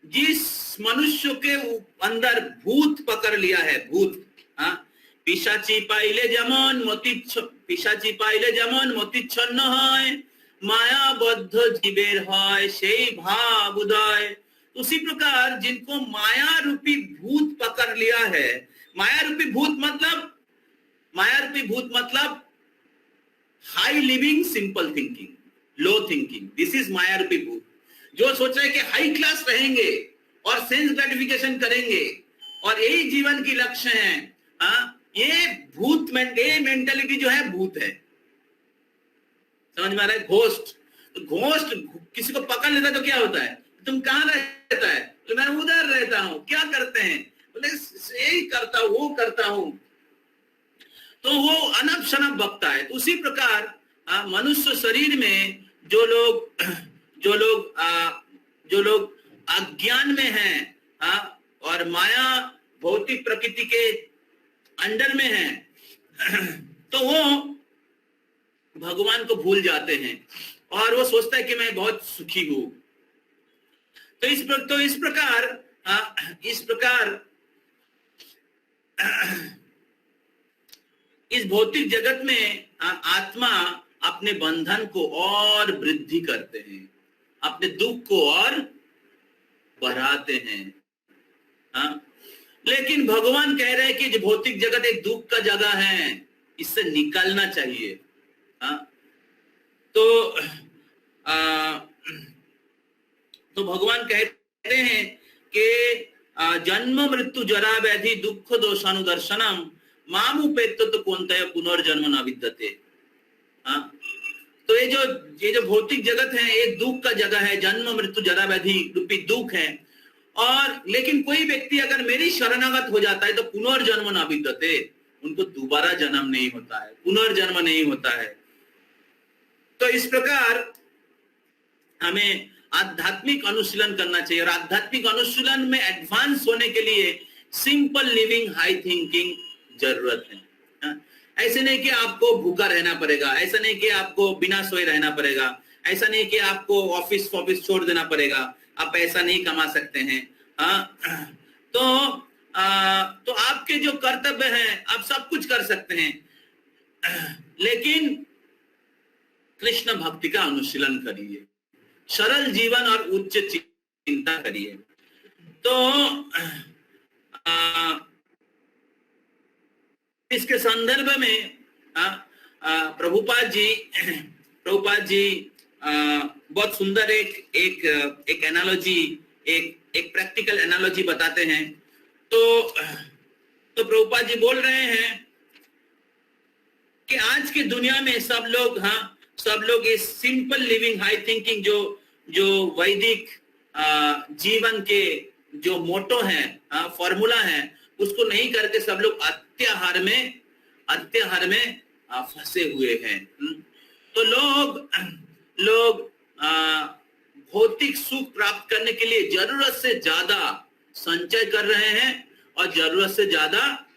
Speaker 1: जिस मनुष्य के अंदर भूत पकड़ लिया है, भूत, हाँ, पिशाची पाइले যেমন মতিচ্ছন্ন হয়, मायाबद्ध जीवेर হয় সেই भाव उदय। उसी प्रकार जिनको माया रूपी भूत पकड़ लिया है, माया रूपी भूत मतलब high living simple thinking, low thinking, this is माया रूपी भूत। जो सोच रहे कि हाई क्लास रहेंगे और सेंस ग्रेटिफिकेशन करेंगे और यही जीवन की लक्ष्य है, हाँ, ये मेंटालिटी जो है भूत है। समझ में आ रहा है? घोस्ट, तो घोस्ट किसी को पकड़ लेता है तो क्या होता है, तुम कहाँ रहता है, तो मैं उधर रहता हूं, क्या करते हैं, बोले यही करता हूं, वो करता हूं, तो वो अनब शनब बकता है। तो उसी प्रकार मनुष्य शरीर में जो लोग अज्ञान में हैं, और माया भौतिक प्रकृति के अंडर में हैं, तो वो भगवान को भूल जाते हैं और वो सोचता है कि मैं बहुत सुखी हूं। तो इस प्रकार इस भौतिक जगत में आत्मा अपने बंधन को और वृद्धि करते हैं, अपने दुख को और बढ़ाते हैं। लेकिन भगवान कह रहे हैं कि जो भौतिक जगत एक दुख का जगह है, इससे निकलना चाहिए। तो भगवान कहते हैं कि जन्म मृत्यु जरा व्याधि दुख दोषानुदर्शनम मामुपेत तो कौनतय पुनर्जन्म न विद्यते। तो ये जो भौतिक जगत है, एक दुख का जगह है, जन्म मृत्यु जरा व्याधि रूपी दुख है। और लेकिन कोई व्यक्ति अगर मेरी शरणागत हो जाता है तो पुनर्जन्म न विद्यते, उनको दोबारा जन्म नहीं होता है, पुनर्जन्म नहीं होता है। तो इस प्रकार हमें आध्यात्मिक अनुशीलन करना चाहिए, और आध्यात्मिक अनुशीलन में एडवांस होने के लिए सिंपल लिविंग, हाई थिंकिंग जरूरत है। ऐसे नहीं कि आपको भूखा रहना पड़ेगा, ऐसा नहीं कि आपको बिना सोए रहना पड़ेगा, ऐसा नहीं कि आपको ऑफिस छोड़ देना पड़ेगा, आप पैसा नहीं कमा सकते हैं। तो आपके जो कर्तव्य हैं, आप सब कुछ कर सकते हैं, लेकिन कृष्ण भक्ति का अनुशीलन करिए, सरल जीवन और उच्च चिंता करिए। तो इसके संदर्भ में प्रभुपाद जी बहुत सुंदर एक एनालॉजी, एक प्रैक्टिकल एनालॉजी बताते हैं। तो प्रभुपाद जी बोल रहे हैं कि आज की दुनिया में सब लोग इस सिंपल लिविंग, हाई थिंकिंग जो वैदिक जीवन के जो मोटो है, फॉर्मूला है, उसको नहीं करके सब लोग अत्याहार में फंसे हुए हैं। तो लोग भौतिक सुख प्राप्त करने के लिए जरूरत से ज्यादा संचय कर रहे हैं और जरूरत से ज्यादा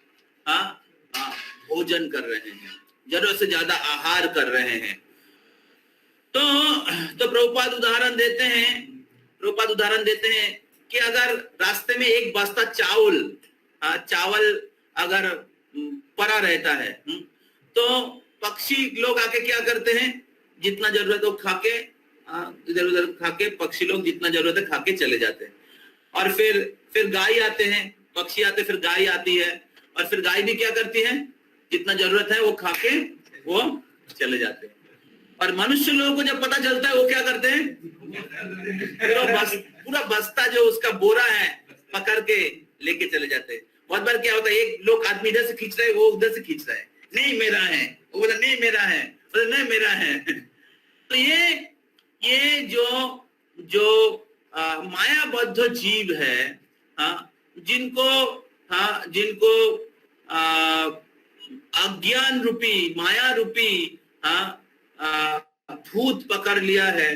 Speaker 1: भोजन कर रहे हैं, जरूरत से ज्यादा आहार कर रहे हैं। तो प्रभुपाद उदाहरण देते हैं कि अगर रास्ते में एक बस्ता चावल अगर पड़ा रहता है, तो पक्षी लोग आके क्या करते हैं, जितना जरूरत हो खाके, इधर उधर खाके, पक्षी लोग जितना जरूरत है खाके चले जाते हैं। और फिर गाय आते हैं, पक्षी आते, फिर गाय आती है, और फिर गाय भी क्या करती है, जितना जरूरत है वो खाके वो चले जाते हैं। और मनुष्य लोगों को जब पता चलता है, वो क्या करते हैं, पूरा बस्ता जो उसका बोरा है पकड़ के लेके चले जाते हैं। बहुत बार क्या होता है, एक लोग आदमी इधर से खींच रहा है, वो उधर से खींच रहा है, नहीं मेरा है, वो बोला नहीं मेरा है, बोला नहीं मेरा है। तो ये जो मायाबद्ध जीव है, जिनको अज्ञान रूपी, माया रूपी भूत पकड़ लिया है,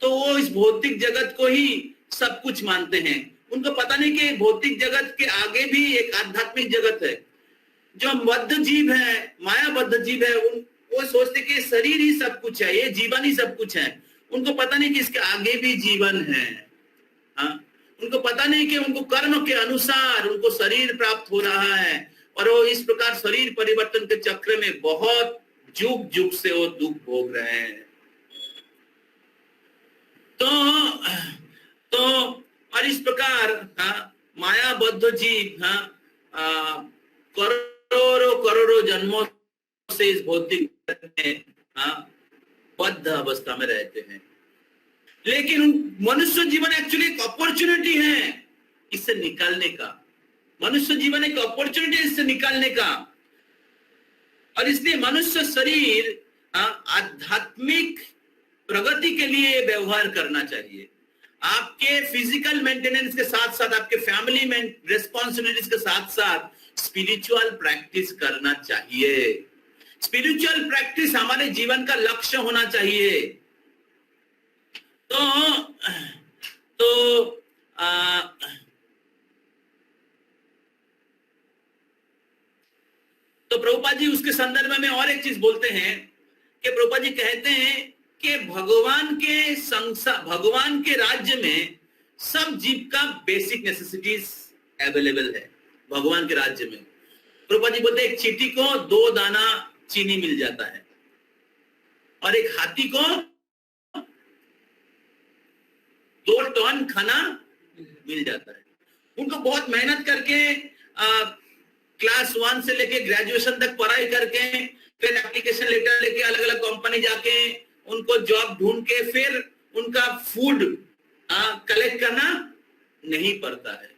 Speaker 1: तो वो इस भौतिक जगत को ही सब कुछ मानते हैं। उनको पता नहीं कि भौतिक जगत के आगे भी एक आध्यात्मिक जगत है। जो बद्ध जीव है, मायाबद्ध जीव है, वो सोचते कि शरीर ही सब कुछ है, ये जीवन ही सब कुछ है। उनको पता नहीं कि इसके आगे भी जीवन है। उनको पता नहीं कि उनको कर्म के अनुसार उनको शरीर प्राप्त हो रहा है, और वो इस प्रकार शरीर परिवर्तन के चक्र में बहुत जुग जुग से वो दुख भोग रहे हैं। तो और इस प्रकार मायाबद्ध जीव करोड़ों करोड़ों जन्मों से इस भौतिक में बद्ध अवस्था में रहते हैं। लेकिन मनुष्य जीवन एक्चुअली एक अपॉर्चुनिटी है इससे निकालने का। मनुष्य जीवन एक अपॉर्चुनिटी है इससे निकालने का, और इसलिए मनुष्य शरीर आध्यात्मिक प्रगति के लिए व्यवहार करना चाहिए। आपके फिजिकल मेंटेनेंस के साथ साथ, आपके फैमिली में रिस्पॉन्सिबिलिटीज के साथ साथ स्पिरिचुअल प्रैक्टिस करना चाहिए। स्पिरिचुअल प्रैक्टिस हमारे जीवन का लक्ष्य होना चाहिए। तो प्रभुपाद जी उसके संदर्भ में और एक चीज बोलते हैं कि प्रभुपाद जी कहते हैं कि भगवान के राज्य में सब जीव का बेसिक नेसेसिटीज अवेलेबल है। भगवान के राज्य में प्रभुपाद जी बोलते हैं एक चींटी को 2 दाना चीनी मिल जाता है, और एक हाथी को 2 टन खाना मिल जाता है। उनको बहुत मेहनत करके क्लास 1 से लेके ग्रेजुएशन तक पढ़ाई करके, फिर एप्लीकेशन लेटर लेके अलग अलग कंपनी जाके उनको जॉब ढूंढ के फिर उनका फूड कलेक्ट करना नहीं पड़ता है।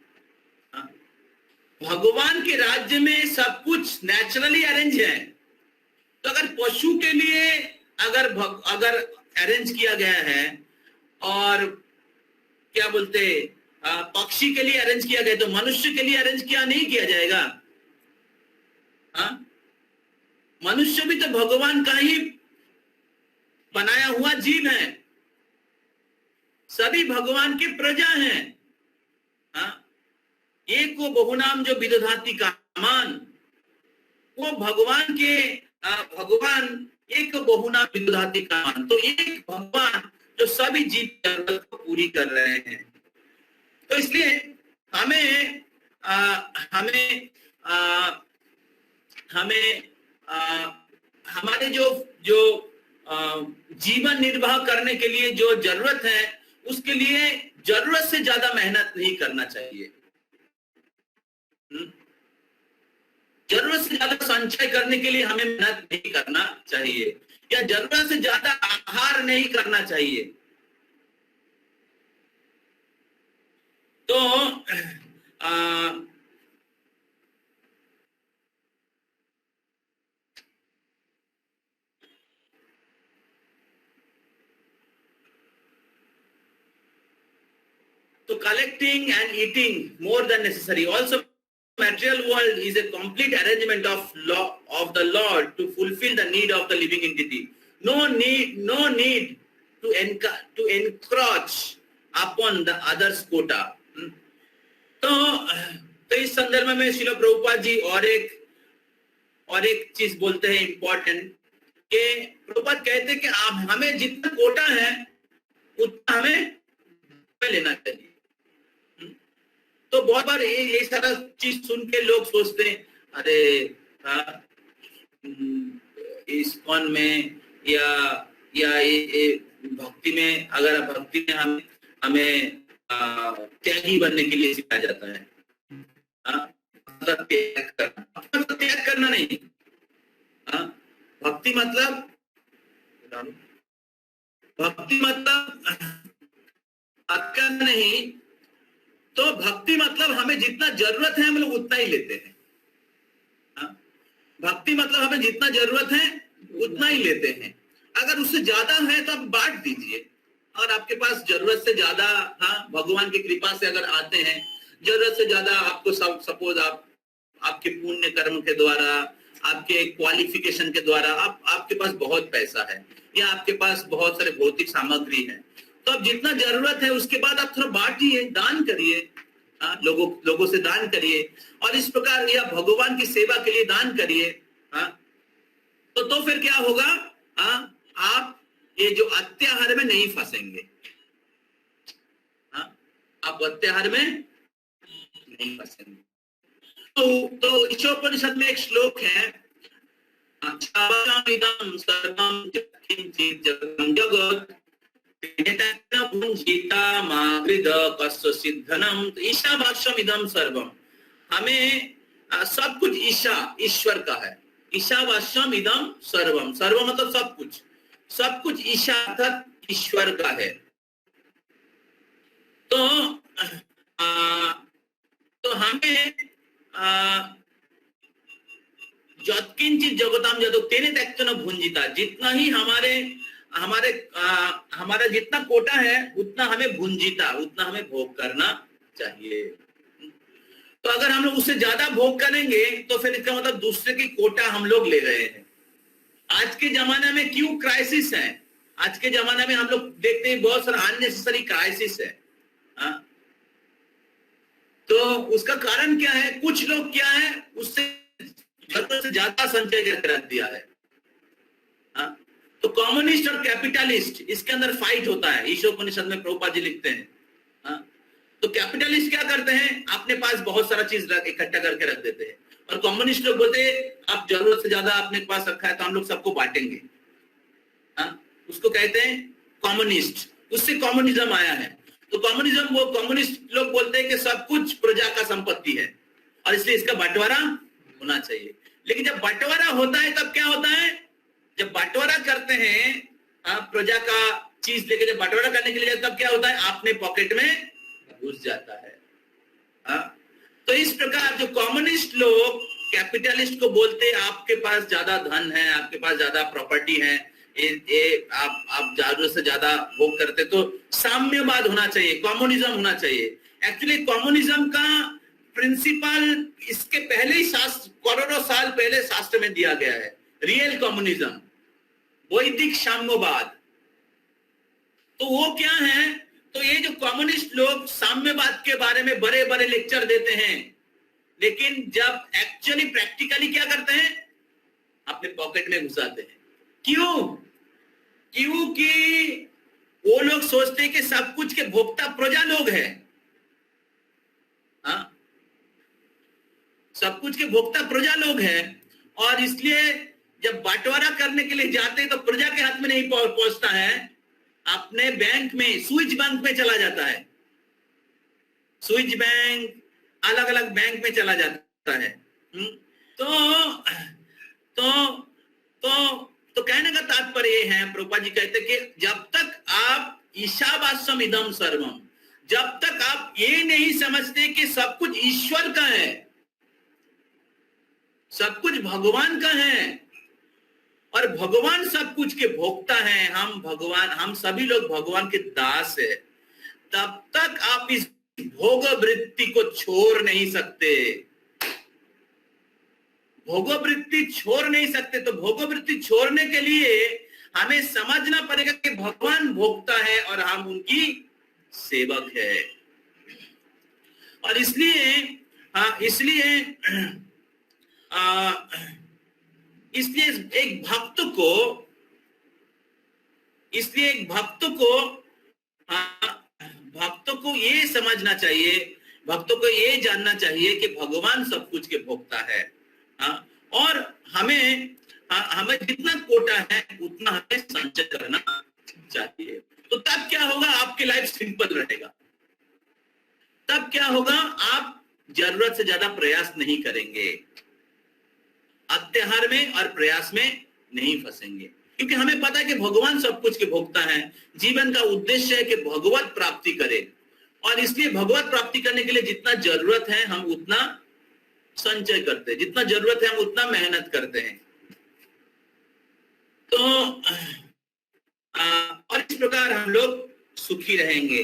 Speaker 1: भगवान के राज्य में सब कुछ नेचुरली अरेंज है। तो अगर पशु के लिए अगर अरेंज किया गया है, और क्या बोलते पक्षी के लिए अरेंज किया गया, तो मनुष्य के लिए अरेंज किया नहीं किया जाएगा? मनुष्य भी तो भगवान का ही बनाया हुआ जीव है, सभी भगवान की प्रजा हैं। एक वो बहुनाम जो विदधाति कामान, वो भगवान एक बहुनाम विदधाति कामान, तो एक भगवान जो सभी जीव जरूरत को पूरी कर रहे हैं। तो इसलिए हमारे जो जीवन निर्वाह करने के लिए जो जरूरत है, उसके लिए जरूरत से ज्यादा मेहनत नहीं करना चाहिए। जरूरत से ज्यादा संचय करने के लिए हमें मेहनत नहीं करना चाहिए, या जरूरत से ज्यादा आहार नहीं करना चाहिए। तो collecting and eating more than necessary. Also, material world is a complete arrangement of the Lord to fulfill the need of the living entity. No need to encroach upon the other's quota. तो इस संदर्भ में श्रील प्रभुपाद जी और एक चीज बोलते हैं important, कि प्रभुपाद कहते हैं कि आप हमें जितना कोटा है उतना हमें लेना चाहिए। तो बहुत बार ये सारा चीज सुन के लोग सोचते हैं, अरे इस्कॉन में या भक्ति में, अगर भक्ति में हमें त्यागी बनने के लिए सिखाया जाता है। त्याग करना नहीं, भक्ति मतलब नहीं, तो भक्ति मतलब हमें जितना जरूरत है हम लोग उतना ही लेते हैं। भक्ति मतलब हमें जितना जरूरत है उतना ही लेते हैं। अगर उससे ज्यादा है तो आप बांट दीजिए, और आपके पास जरूरत से ज्यादा भगवान की कृपा से अगर आते हैं, जरूरत से ज्यादा आपको सपोज आपके पुण्य कर्म के द्वारा, आपके क्वालिफिकेशन के द्वारा आपके पास बहुत पैसा है, या आपके पास बहुत सारे भौतिक सामग्री है, तो अब जितना जरूरत है उसके बाद आप थोड़ा बांटिए, दान करिए, लोगों से दान करिए, और इस प्रकार या भगवान की सेवा के लिए दान करिए। तो फिर क्या होगा, आप ये जो अत्याहार में नहीं फंसेंगे। आप अत्याहार में नहीं फंसेंगे। तो ईशोपनिषद में एक श्लोक है, इदं सर्वं यत्किंचित् जगतं जगत् तेन पुंजीता मागृध कस्य सिद्धनम। तो ईशावास्यम इदं सर्वम, हमें सब कुछ ईश्वर का है। ईशावास्यम इदं सर्वम, सर्व मतलब सब कुछ, सब कुछ ईशा अर्थात ईश्वर का है। तो हमें यत्किंचित जगताम जदो तेने त्यक्तेन भुंजिता, जितना ही हमारा जितना कोटा है उतना हमें भुंजिता, उतना हमें भोग करना चाहिए। तो अगर हम लोग उससे ज्यादा भोग करेंगे तो फिर इसका मतलब दूसरे की कोटा हम लोग ले रहे हैं। आज के जमाने में क्यों क्राइसिस है? आज के जमाने में हम लोग देखते हैं बहुत सारा अननेसेसरी क्राइसिस है। तो उसका कारण क्या है? कुछ लोग क्या है, उससे जरूरत से ज्यादा संचय करके रख दिया है। तो कम्युनिस्ट और कैपिटलिस्ट, इसके अंदर फाइट होता है। ईशोपनिषद में प्रभुपाद जी लिखते हैं। तो कैपिटलिस्ट क्या करते हैं, अपने पास बहुत सारा चीज इकट्ठा करके रख देते हैं, और कम्युनिस्ट लोग बोलते हैं आप जरूरत से ज्यादा अपने पास रखा है तो हम लोग सबको बांटेंगे। उसको कहते हैं कम्युनिस्ट, उससे कम्युनिज्म आया है। तो कम्युनिज्म, वो कम्युनिस्ट लोग बोलते हैं कि सब कुछ प्रजा का संपत्ति है और इसलिए इसका बंटवारा होना चाहिए। लेकिन जब बंटवारा होता है तब क्या होता है? जब बंटवारा करते हैं प्रजा का चीज लेके, जब बंटवारा करने के लिए तब क्या होता है? अपने पॉकेट में घुस जाता है। तो इस प्रकार जो कम्युनिस्ट लोग कैपिटलिस्ट को बोलते हैं आपके पास ज्यादा धन है, आपके पास ज्यादा प्रॉपर्टी है, आप जरूरत से ज्यादा भोग करते, तो साम्यवाद होना चाहिए, कम्युनिज्म होना चाहिए। एक्चुअली कम्युनिज्म का प्रिंसिपल इसके पहले ही शास्त्र, करोड़ों साल पहले शास्त्र में दिया गया है। रियल कम्युनिज्म, वैदिक साम्यवाद। तो वो क्या है? तो ये जो कम्युनिस्ट लोग साम्यवाद के बारे में बड़े बड़े लेक्चर देते हैं, लेकिन जब एक्चुअली प्रैक्टिकली क्या करते हैं? अपने पॉकेट में घुसाते हैं। क्यों? क्योंकि वो लोग सोचते हैं कि सब कुछ के भोक्ता प्रजा लोग हैं। सब कुछ के भोक्ता प्रजा लोग हैं, और इसलिए जब बंटवारा करने के लिए जाते हैं तो प्रजा के हाथ में नहीं पहुंचता है, अपने बैंक में, स्विच बैंक में चला जाता है। स्विच बैंक, अलग अलग बैंक में चला जाता है। तो कहने का तात्पर्य है, प्रभुपाद जी कहते कि जब तक आप ईशावास्यम इदं सर्वम, जब तक आप ये नहीं समझते कि सब कुछ ईश्वर का है, सब कुछ भगवान का है और भगवान सब कुछ के भोक्ता हैं, हम सभी लोग भगवान के दास है, तब तक आप इस भोग वृत्ति को छोड़ नहीं सकते। भोग वृत्ति छोड़ नहीं सकते। तो भोग वृत्ति छोड़ने के लिए हमें समझना पड़ेगा कि भगवान भोक्ता है और हम उनकी सेवक है। और इसलिए एक भक्त को ये समझना चाहिए, भक्तों को ये जानना चाहिए कि भगवान सब कुछ के भोक्ता है। और हमें जितना कोटा है उतना हमें संचय करना चाहिए। तो तब क्या होगा? आपकी लाइफ सिंपल रहेगा। तब क्या होगा? आप जरूरत से ज्यादा प्रयास नहीं करेंगे, अत्याहार में और प्रयास में नहीं फंसेंगे, क्योंकि हमें पता है कि भगवान सब कुछ के भोक्ता है। जीवन का उद्देश्य है कि भगवत प्राप्ति करें, और इसलिए भगवत प्राप्ति करने के लिए जितना जरूरत है हम उतना संचय करते हैं, जितना जरूरत है हम उतना मेहनत करते हैं। तो और इस प्रकार हम लोग सुखी रहेंगे।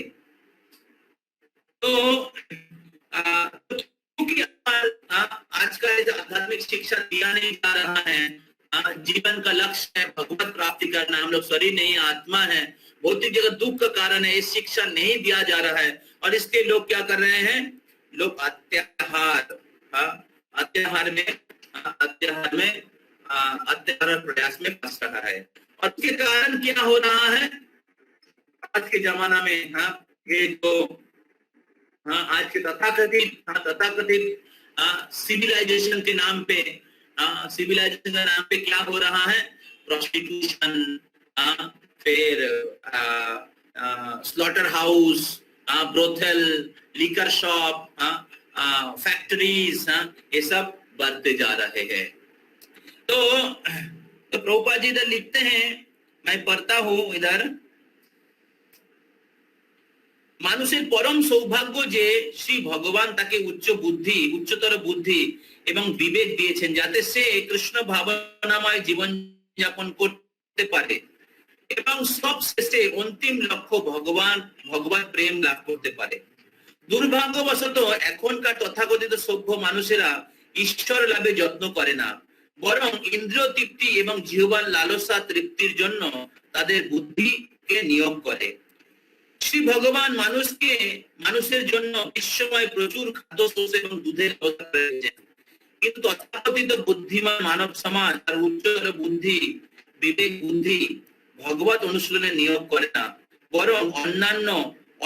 Speaker 1: तो क्योंकि आज का आध्यात्मिक शिक्षा दिया नहीं जा रहा है, जीवन का लक्ष्य है भगवत प्राप्ति करना, हम लोग शरीर नहीं आत्मा है, भौतिक जगत दुख का कारण है, इस शिक्षा नहीं दिया जा रहा है, और इसके लोग क्या कर रहे हैं? लोग अत्याहार प्रयास में फंस रहा है। और इसके कारण क्या हो रहा है आज के जमाना में? ये जो हाँ, आज के तथाकथित सिविलाइजेशन के नाम पे, सिविलाइजेशन के नाम पे क्या हो रहा है? प्रोस्टिट्यूशन, फिर slaughter house, brothel, liquor shop, factories, ये सब बढ़ते जा रहे हैं। तो प्रभुपाद जी इधर लिखते हैं, मैं पढ़ता हूं इधर, মানুষের পরম সৌভাগ্য যে শ্রী ভগবান তাকে উচ্চতর বুদ্ধি এবং বিবেক দিয়েছেন, যাতে সে কৃষ্ণ ভাবনাময় জীবন যাপন করতে পারে এবং সবশেষে অন্তিম লক্ষ্য ভগবান প্রেম লাভ করতে পারে। দুর্ভাগ্যবশত এখনকার তথাকথিত সভ্য মানুষেরা ঈশ্বর লাভে যত্ন করে না, বরং ইন্দ্রিয় তৃপ্তি এবং জিহ্বার লালসা তৃপ্তির জন্য তাদের বুদ্ধিকে নিয়োগ করে। শ্রী ভগবান মানুষের জন্য বিশ্বময় প্রচুর খাদ্যশস্য এবং দুধের ব্যবস্থা করেছেন, কিন্তু তথাকথিত বুদ্ধিমান মানব সমাজ আর উচ্চতর বিবেক বুদ্ধি ভগবত অনুশীলনে নিয়োগ করে না, বরং অন্যান্য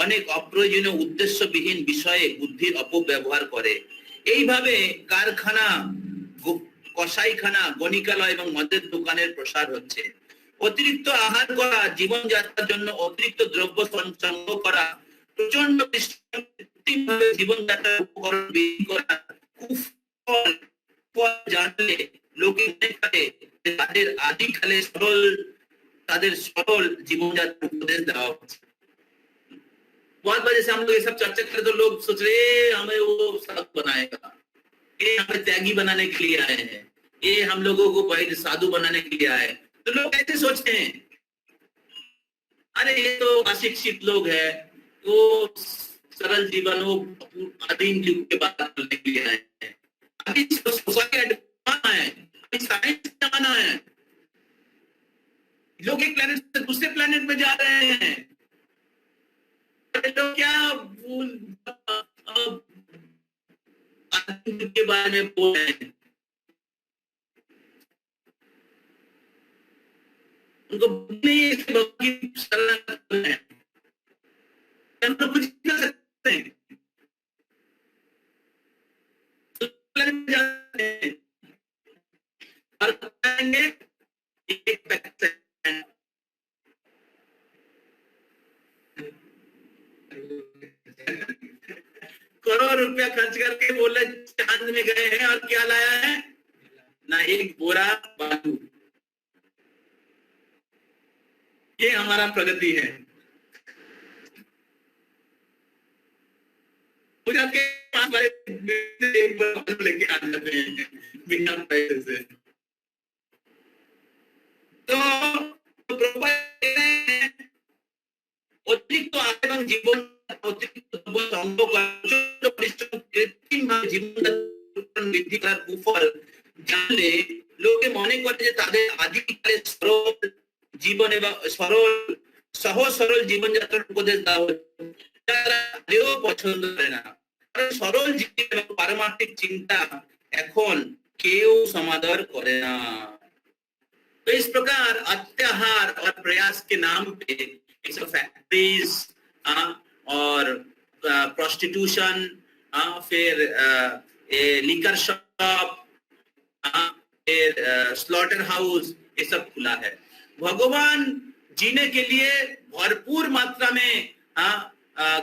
Speaker 1: অনেক অপ্রয়োজনীয় উদ্দেশ্যবিহীন বিষয়ে বুদ্ধির অপব্যবহার করে। এইভাবে কারখানা, কসাইখানা, গণিকালয় এবং মদের দোকানের প্রসার হচ্ছে। অতিরিক্ত আহার করা, জীবনযাত্রার জন্য অতিরিক্ত দ্রব্য সংগ্রহ করা, প্রচন্ড কৃত্রিমভাবে জীবনযাত্রার উপকরণ বিক্রি করা, কুফল জানলে লোকে মনে করে তাদের আদিকালে সরল জীবনযাত্রা উপদেশ দেওয়া হচ্ছে। बहुत बार जैसे हम लोग ये सब चर्चा करें तो लोग सोच रहे हमें वो साधु बनाएगा, ये हमें त्यागी बनाने के लिए आए हैं, ये हम लोगों को भाई साधु बनाने के लिए आए। तो लोग ऐसे सोचते हैं, अरे ये तो अशिक्षित लोग हैं, वो सरल जीवन, वो आदिम युग के बात करने के लिए आए हैं। अभी सोसाइटी जमाना है, अभी साइंस जमाना है, लोग एक प्लेनेट से दूसरे प्लेनेट में जा रहे हैं। तो क्या आदिम युग के बारे में बोल रहे हैं? उनको नहीं है, हम लोग कुछ कर सकते हैं, और करेंगे करोड़ रुपया खर्च करके बोले चांद में गए हैं और क्या लाया है? ना एक बोरा बालू। ये हमारा प्रगति है। के पास लेके आ जाते हैं बिना पैसे से। तो অতিরিক্ত এবং জীবন অতিরিক্ত বৃদ্ধি করার কুফল জানলে লোকে মনে করে যে তাদের আদিকালে সরল জীবন এবং সহজ সরল জীবনযাত্রার উপদেশ দেওয়া হচ্ছে, তারা কেউ পছন্দ করে না। সরল জীবন এবং পারমার্থিক চিন্তা এখন কেউ সমাদর করে না। तो इस प्रकार अत्याहार और प्रयास के नाम पे फैक्ट्रीज और प्रोस्टिट्यूशन, फिर लिकर शॉप, फिर स्लॉटर हाउस, ये सब खुला है। भगवान जीने के लिए भरपूर मात्रा में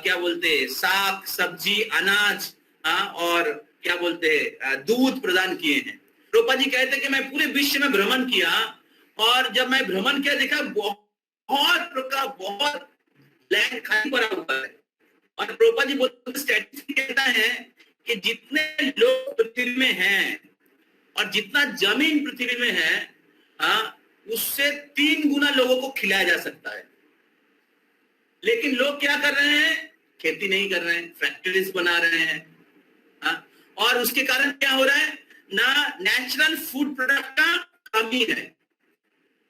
Speaker 1: क्या बोलते साग सब्जी अनाज और क्या बोलते दूध प्रदान किए हैं। रूपा जी कहते कि मैं पूरे विश्व में भ्रमण किया, और जब मैं भ्रमण किया देखा बहुत लैंड खाली पड़ा हुआ है। और प्रोपा जी बोलते स्टैटिस्टिक्स कहता है कि जितने लोग पृथ्वी में हैं और जितना जमीन पृथ्वी में है, उससे 3 गुना लोगों को खिलाया जा सकता है। लेकिन लोग क्या कर रहे हैं? खेती नहीं कर रहे हैं, फैक्ट्रीज बना रहे हैं, और उसके कारण क्या हो रहा है ना, नेचुरल फूड प्रोडक्ट का कमी है,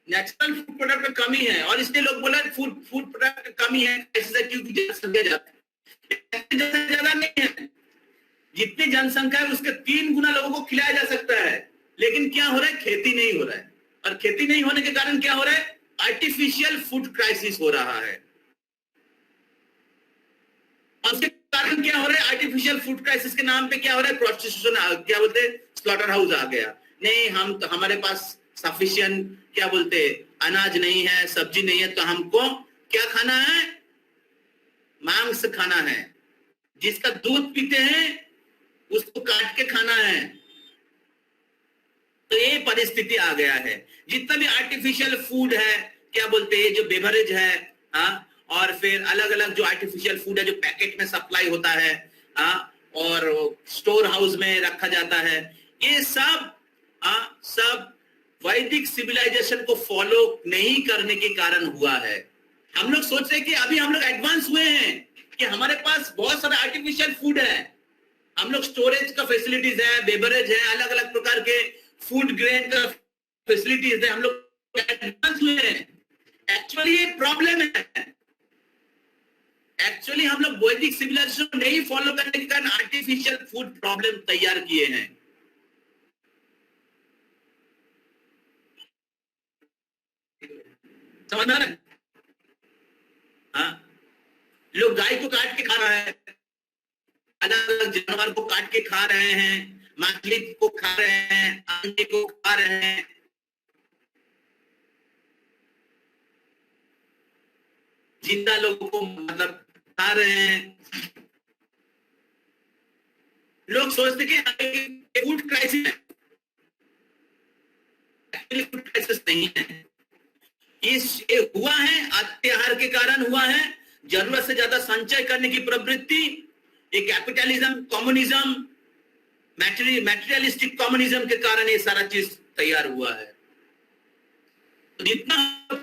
Speaker 1: नेचुरल फूड प्रोडक्ट का कमी है। और इसलिए लोग बोला फूड प्रोडक्ट का कमी है ऐसे क्योंकि जनसंख्या ज्यादा नहीं है, जितनी जनसंख्या है उसके 3 गुना लोगों को खिलाया जा सकता है। लेकिन क्या हो रहा है? खेती नहीं हो रहा है, और खेती नहीं होने के कारण क्या हो रहा है? आर्टिफिशियल फूड क्राइसिस हो रहा है। और उसके कारण क्या हो रहा है, आर्टिफिशियल फूड क्राइसिस के नाम पे क्या हो रहा है, प्रोस्टिट्यूशन, क्या बोलते हैं, स्लॉटर हाउस आ गया। नहीं, हम तो हमारे पास सफिशिएंट क्या बोलते हैं, अनाज नहीं है, सब्जी नहीं है, तो हमको क्या खाना है, मांस खाना है। जिसका दूध पीते हैं उसको काट के खाना है। तो ये परिस्थिति आ गया है। जितना भी आर्टिफिशियल फूड है, क्या बोलते हैं, जो बेवरेज है, हाँ, और फिर अलग अलग जो आर्टिफिशियल फूड है जो पैकेट में सप्लाई होता है, हाँ, और स्टोर हाउस में रखा जाता है, ये सब सब वैदिक सिविलाइजेशन को फॉलो नहीं करने के कारण हुआ है। हम लोग सोच रहे हैं कि अभी हम लोग एडवांस हुए हैं कि हमारे पास बहुत सारा आर्टिफिशियल फूड है, हम लोग स्टोरेज का फैसिलिटीज है, बेवरेज है, अलग अलग प्रकार के फूड ग्रेन का फैसिलिटीज है, हम लोग एडवांस हुए हैं। एक्चुअली ये प्रॉब्लम है। एक्चुअली हम लोग वैदिक सिविलाइजेशन को नहीं फॉलो करने के कारण आर्टिफिशियल फूड प्रॉब्लम तैयार किए हैं। समझ में आ रहा है? हाँ, लोग गाय को काट के खा रहे हैं, अलग अलग जानवर को काट के खा रहे हैं, मछली को खा रहे हैं, अंडे को खा रहे हैं। जिंदा लोगों को मतलब खा रहे हैं। लोग सोचते कि फूड क्राइसिस है, एक्चुअली फूड क्राइसिस नहीं है। ये हुआ है अत्याहार के कारण हुआ है, जरूरत से ज्यादा संचय करने की प्रवृत्ति, ये कैपिटलिज्म, कम्युनिज्म, मैटेरियलिस्टिक कम्युनिज्म के कारण ये सारा चीज तैयार हुआ है। तो जितना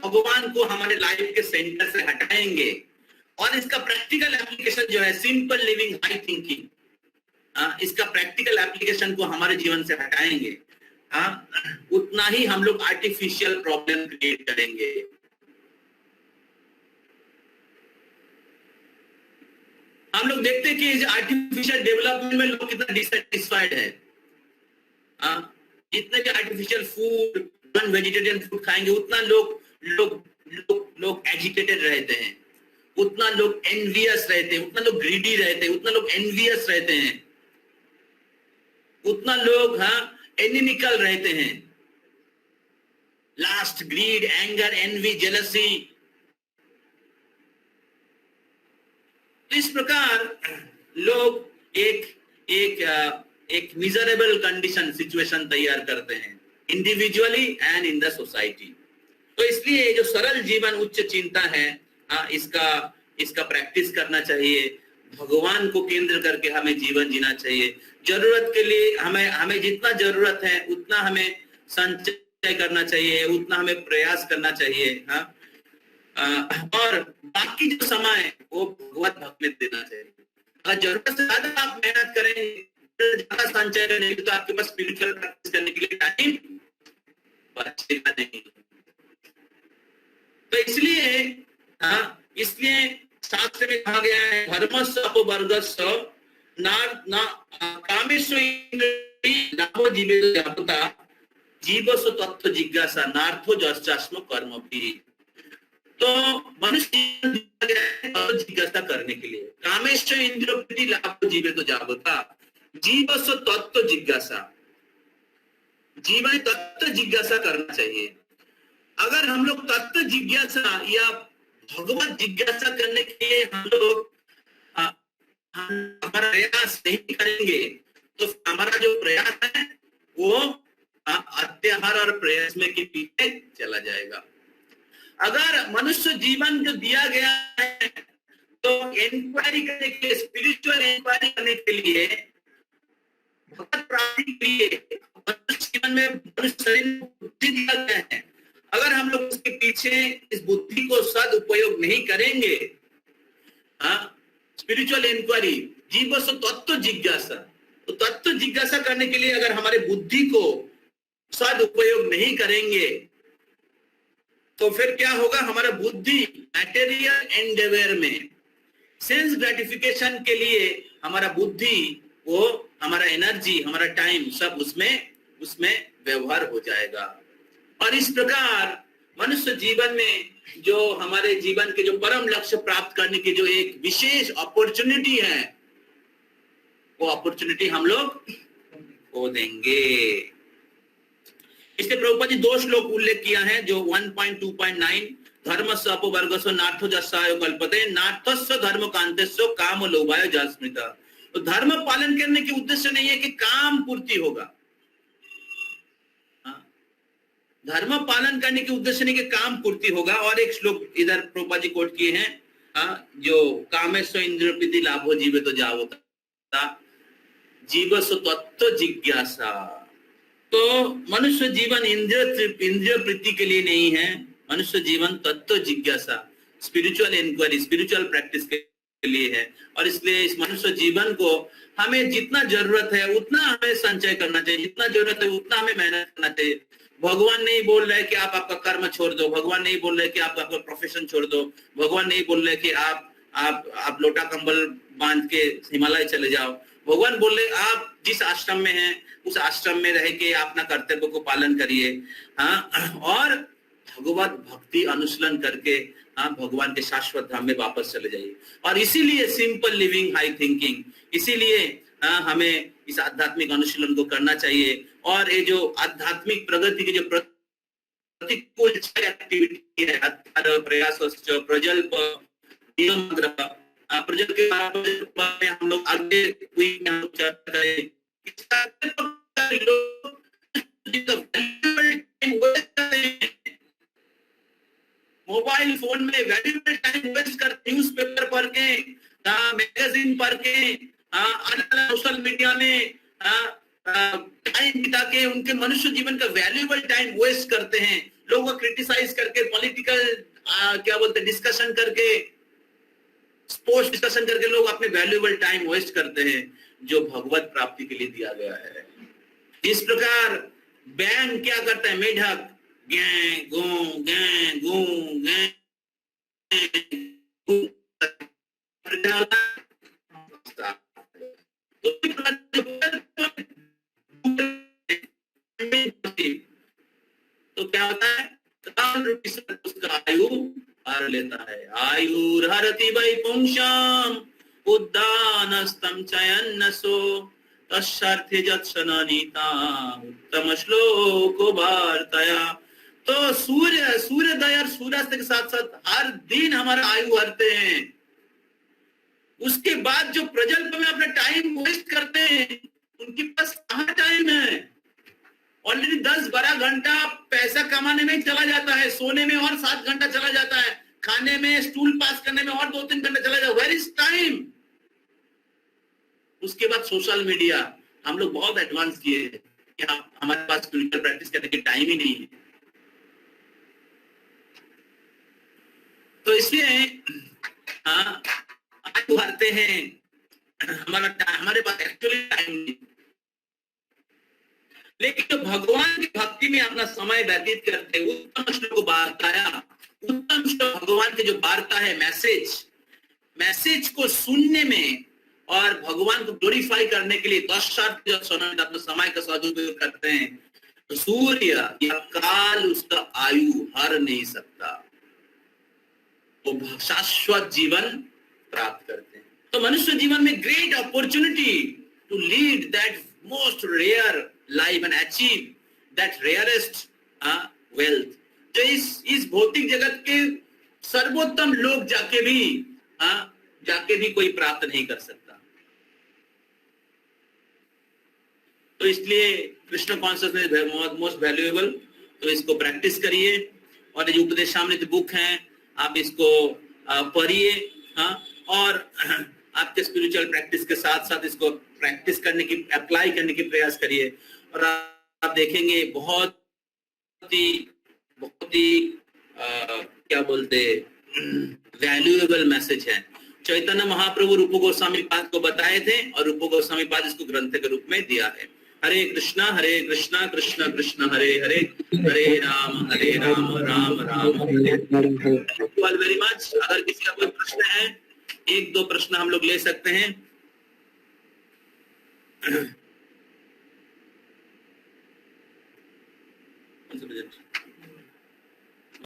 Speaker 1: भगवान को हमारे लाइफ के सेंटर से हटाएंगे और इसका प्रैक्टिकल एप्लीकेशन जो है, सिंपल लिविंग हाई थिंकिंग, इसका प्रैक्टिकल एप्लीकेशन को हमारे जीवन से हटाएंगे, उतना ही हम लोग आर्टिफिशियल प्रॉब्लम क्रिएट करेंगे। हम लोग देखते हैं कि आर्टिफिशियल डेवलपमेंट में लोग कितना डिससेटिस्फाइड है। जितने भी artificial food, non vegetarian food खाएंगे, उतना लोग एजिटेटेड रहते हैं, उतना लोग एनवियस रहते हैं, उतना लोग ग्रीडी रहते हैं, उतना लोग एनवियस रहते हैं, उतना लोग एनिमिकल रहते हैं। Lust, greed, anger, envy, jealousy. तो इस प्रकार लोग एक मिजरेबल कंडीशन, सिचुएशन तैयार करते हैं, individually and in the society. तो इसलिए जो सरल जीवन उच्च चिंता है, इसका प्रैक्टिस करना चाहिए। भगवान को केंद्र करके हमें जीवन जीना चाहिए। जरूरत के लिए हमें जितना जरूरत है उतना हमें संचय करना चाहिए, उतना हमें प्रयास करना चाहिए, और बाकी जो समय वो भगवत भक्त में देना चाहिए। अगर जरूरत से ज्यादा आप मेहनत करेंगे, ज्यादा संचय करेंगे, तो आपके पास स्पिरिचुअल प्रैक्टिस करने के लिए टाइम बचेगा नहीं। तो इसलिए शास्त्र में कहा गया है, धर्मस्य अपवर्गस्य कामेश्वरी जीवे जापता जीवस्व तत्व जिज्ञासा नार्थो जस्म कर्म भी। तो मनुष्य जिज्ञासा करने के लिए कामेश्वर इंद्रियों लाभ जीवे तो जागता जीवस्व तत्व जिज्ञासा, जीवन तत्व जिज्ञासा करना चाहिए। अगर हम लोग तत्व जिज्ञासा या भगवत जिज्ञासा करने के लिए हम लोग हमारा प्रयास नहीं करेंगे, तो हमारा जो प्रयास है वो अत्याहार और प्रयास में के पीछे चला जाएगा। अगर मनुष्य जीवन जो दिया गया है, तो इंक्वायरी करने के लिए, स्पिरिचुअल इंक्वायरी करने के लिए, भगवत प्राप्ति के लिए मनुष्य जीवन में मनुष्य शरीर में बुद्धि दिया गया है। अगर हम लोग उसके पीछे इस बुद्धि को सदुपयोग नहीं करेंगे, स्पिरिचुअल इंक्वायरी, जीवस्व तत्व जिज्ञासा, तो तत्व जिज्ञासा करने के लिए अगर हमारे बुद्धि को सदुपयोग नहीं करेंगे, तो फिर क्या होगा, हमारा बुद्धि मटेरियल एंडेवर में, सेंस ग्रेटिफिकेशन के लिए हमारा बुद्धि, वो हमारा एनर्जी, हमारा टाइम सब उसमें व्यवहार हो जाएगा। और इस प्रकार मनुष्य जीवन में जो हमारे जीवन के जो परम लक्ष्य प्राप्त करने की जो एक विशेष अपॉर्चुनिटी है, वो अपॉर्चुनिटी हम लोग खो देंगे। इसलिए प्रभुपाद जी 2 श्लोक उल्लेख किया है, जो 1.2.9 धर्मस्य अपवर्गस्य नार्थो जस्सायो कल्पते नार्थस्य धर्म कांतेस्य काम लोभाय जास्मिता। तो धर्म पालन करने के उद्देश्य नहीं है कि काम पूर्ति होगा, धर्म पालन करने के उद्देश्य नहीं कि काम पूर्ति होगा। और एक श्लोक इधर प्रभुपाद जी कोट किए हैं, जो कामेश्व इंद्रिय प्रीति लाभो जीवे तो जावता जीवस्व तत्व जिज्ञासा। तो मनुष्य जीवन इंद्रिय प्रीति के लिए नहीं है, मनुष्य जीवन तत्व जिज्ञासा, स्पिरिचुअल इंक्वायरी, स्पिरिचुअल प्रैक्टिस के लिए है। और इसलिए इस मनुष्य जीवन को हमें जितना जरूरत है उतना हमें संचय करना चाहिए, जितना जरूरत है उतना हमें मेहनत करना चाहिए। भगवान नहीं बोल रहे कि आप आपका कर्म छोड़ दो, भगवान नहीं बोल रहे कि आप आपका प्रोफेशन छोड़ दो, भगवान नहीं बोल रहे कि आप लोटा कंबल बांध के हिमालय चले जाओ। भगवान बोल रहे आप जिस आश्रम में हैं उस आश्रम में रह के अपना कर्तव्य को पालन करिए, और भगवत भक्ति अनुशीलन करके भगवान के शाश्वत धाम में वापस चले जाइए। और इसीलिए सिंपल लिविंग हाई थिंकिंग, इसीलिए हमें इस आध्यात्मिक अनुशीलन को करना चाहिए। और ये जो आध्यात्मिक प्रगति की जो प्रतिकूल एक्टिविटी है, प्रयास, प्रजल्प, प्रजल्प के बारे में हम लोग आगे चर्चा करें। मोबाइल फोन में वैल्यूएबल टाइम वेस्ट करते, न्यूज पेपर पढ़ के, मैगजीन पढ़ के, सोशल मीडिया में टाइम बिता के उनके मनुष्य जीवन का वैल्यूएबल टाइम वेस्ट करते हैं। लोगों को क्रिटिसाइज करके, पॉलिटिकल क्या बोलते हैं डिस्कशन करके, स्पोर्ट्स डिस्कशन करके लोग अपने वैल्यूएबल टाइम वेस्ट करते हैं जो भगवत प्राप्ति के लिए दिया गया है। इस प्रकार बैंड क्या करता है, मेढक गैं गूं गैं गूं गैं तो क्या होता है, उसका आयु हर लेता है। आयु हरति वै पुंसाम उद्दानस्तम चयन्नसो तस्यार्थे जत्सननीता उत्तम श्लोको वार्तया। तो सूर्योदय और सूर्यास्त के साथ साथ हर दिन हमारा आयु हरते हैं। उसके बाद जो प्रजल्प में अपना टाइम वेस्ट करते हैं, उनके पास कहाँ टाइम है? ऑलरेडी 10-12 घंटा पैसा कमाने में चला जाता है, सोने में और 7 घंटा चला जाता है, खाने में, स्टूल पास करने में और 2-3 घंटा चला जाता है। Where is time? उसके बाद सोशल मीडिया, हम लोग बहुत एडवांस किए हैं कि हमारे पास स्पिरिचुअल प्रैक्टिस करने की टाइम ही नहीं है। तो इसलिए आयु हारते हैं, हमारे पास एक्चुअली टाइम नहीं। लेकिन जो भगवान की भक्ति में अपना समय व्यतीत करते हैं, उत्तम श्लोक वार्ताया, उत्तम श्लोक भगवान के जो वार्ता है, मैसेज को सुनने में और भगवान को ग्लोरीफाई करने के लिए 10 अपने समय का सदुपयोग करते हैं, तो सूर्य या काल उसका आयु हर नहीं सकता, वो शाश्वत जीवन प्राप्त करते हैं। तो मनुष्य जीवन में great opportunity to lead that most rare life and achieve that rarest wealth, जो इस भौतिक जगत के सर्वोत्तम लोग जाके भी कोई प्राप्त नहीं कर सकता। तो इसलिए कृष्ण कॉन्शियसनेस मोस्ट वैल्यूएबल, तो इसको प्रैक्टिस करिए। और ये उपदेशामृत बुक है, आप इसको पढ़िए, और आपके स्पिरिचुअल प्रैक्टिस के साथ साथ इसको प्रैक्टिस करने की, अप्लाई करने की प्रयास करिए, और आप देखेंगे बहुत ही क्या बोलते वैल्यूएबल मैसेज है। चैतन्य महाप्रभु रूप गोस्वामी पाद को बताए थे, और रूप गोस्वामी पाद इसको ग्रंथ के रूप में दिया है। हरे कृष्णा कृष्ण कृष्ण हरे हरे, हरे राम राम राम हरे हरे। Very much. अगर किसी का कोई प्रश्न है, 1-2 प्रश्न हम लोग ले सकते हैं।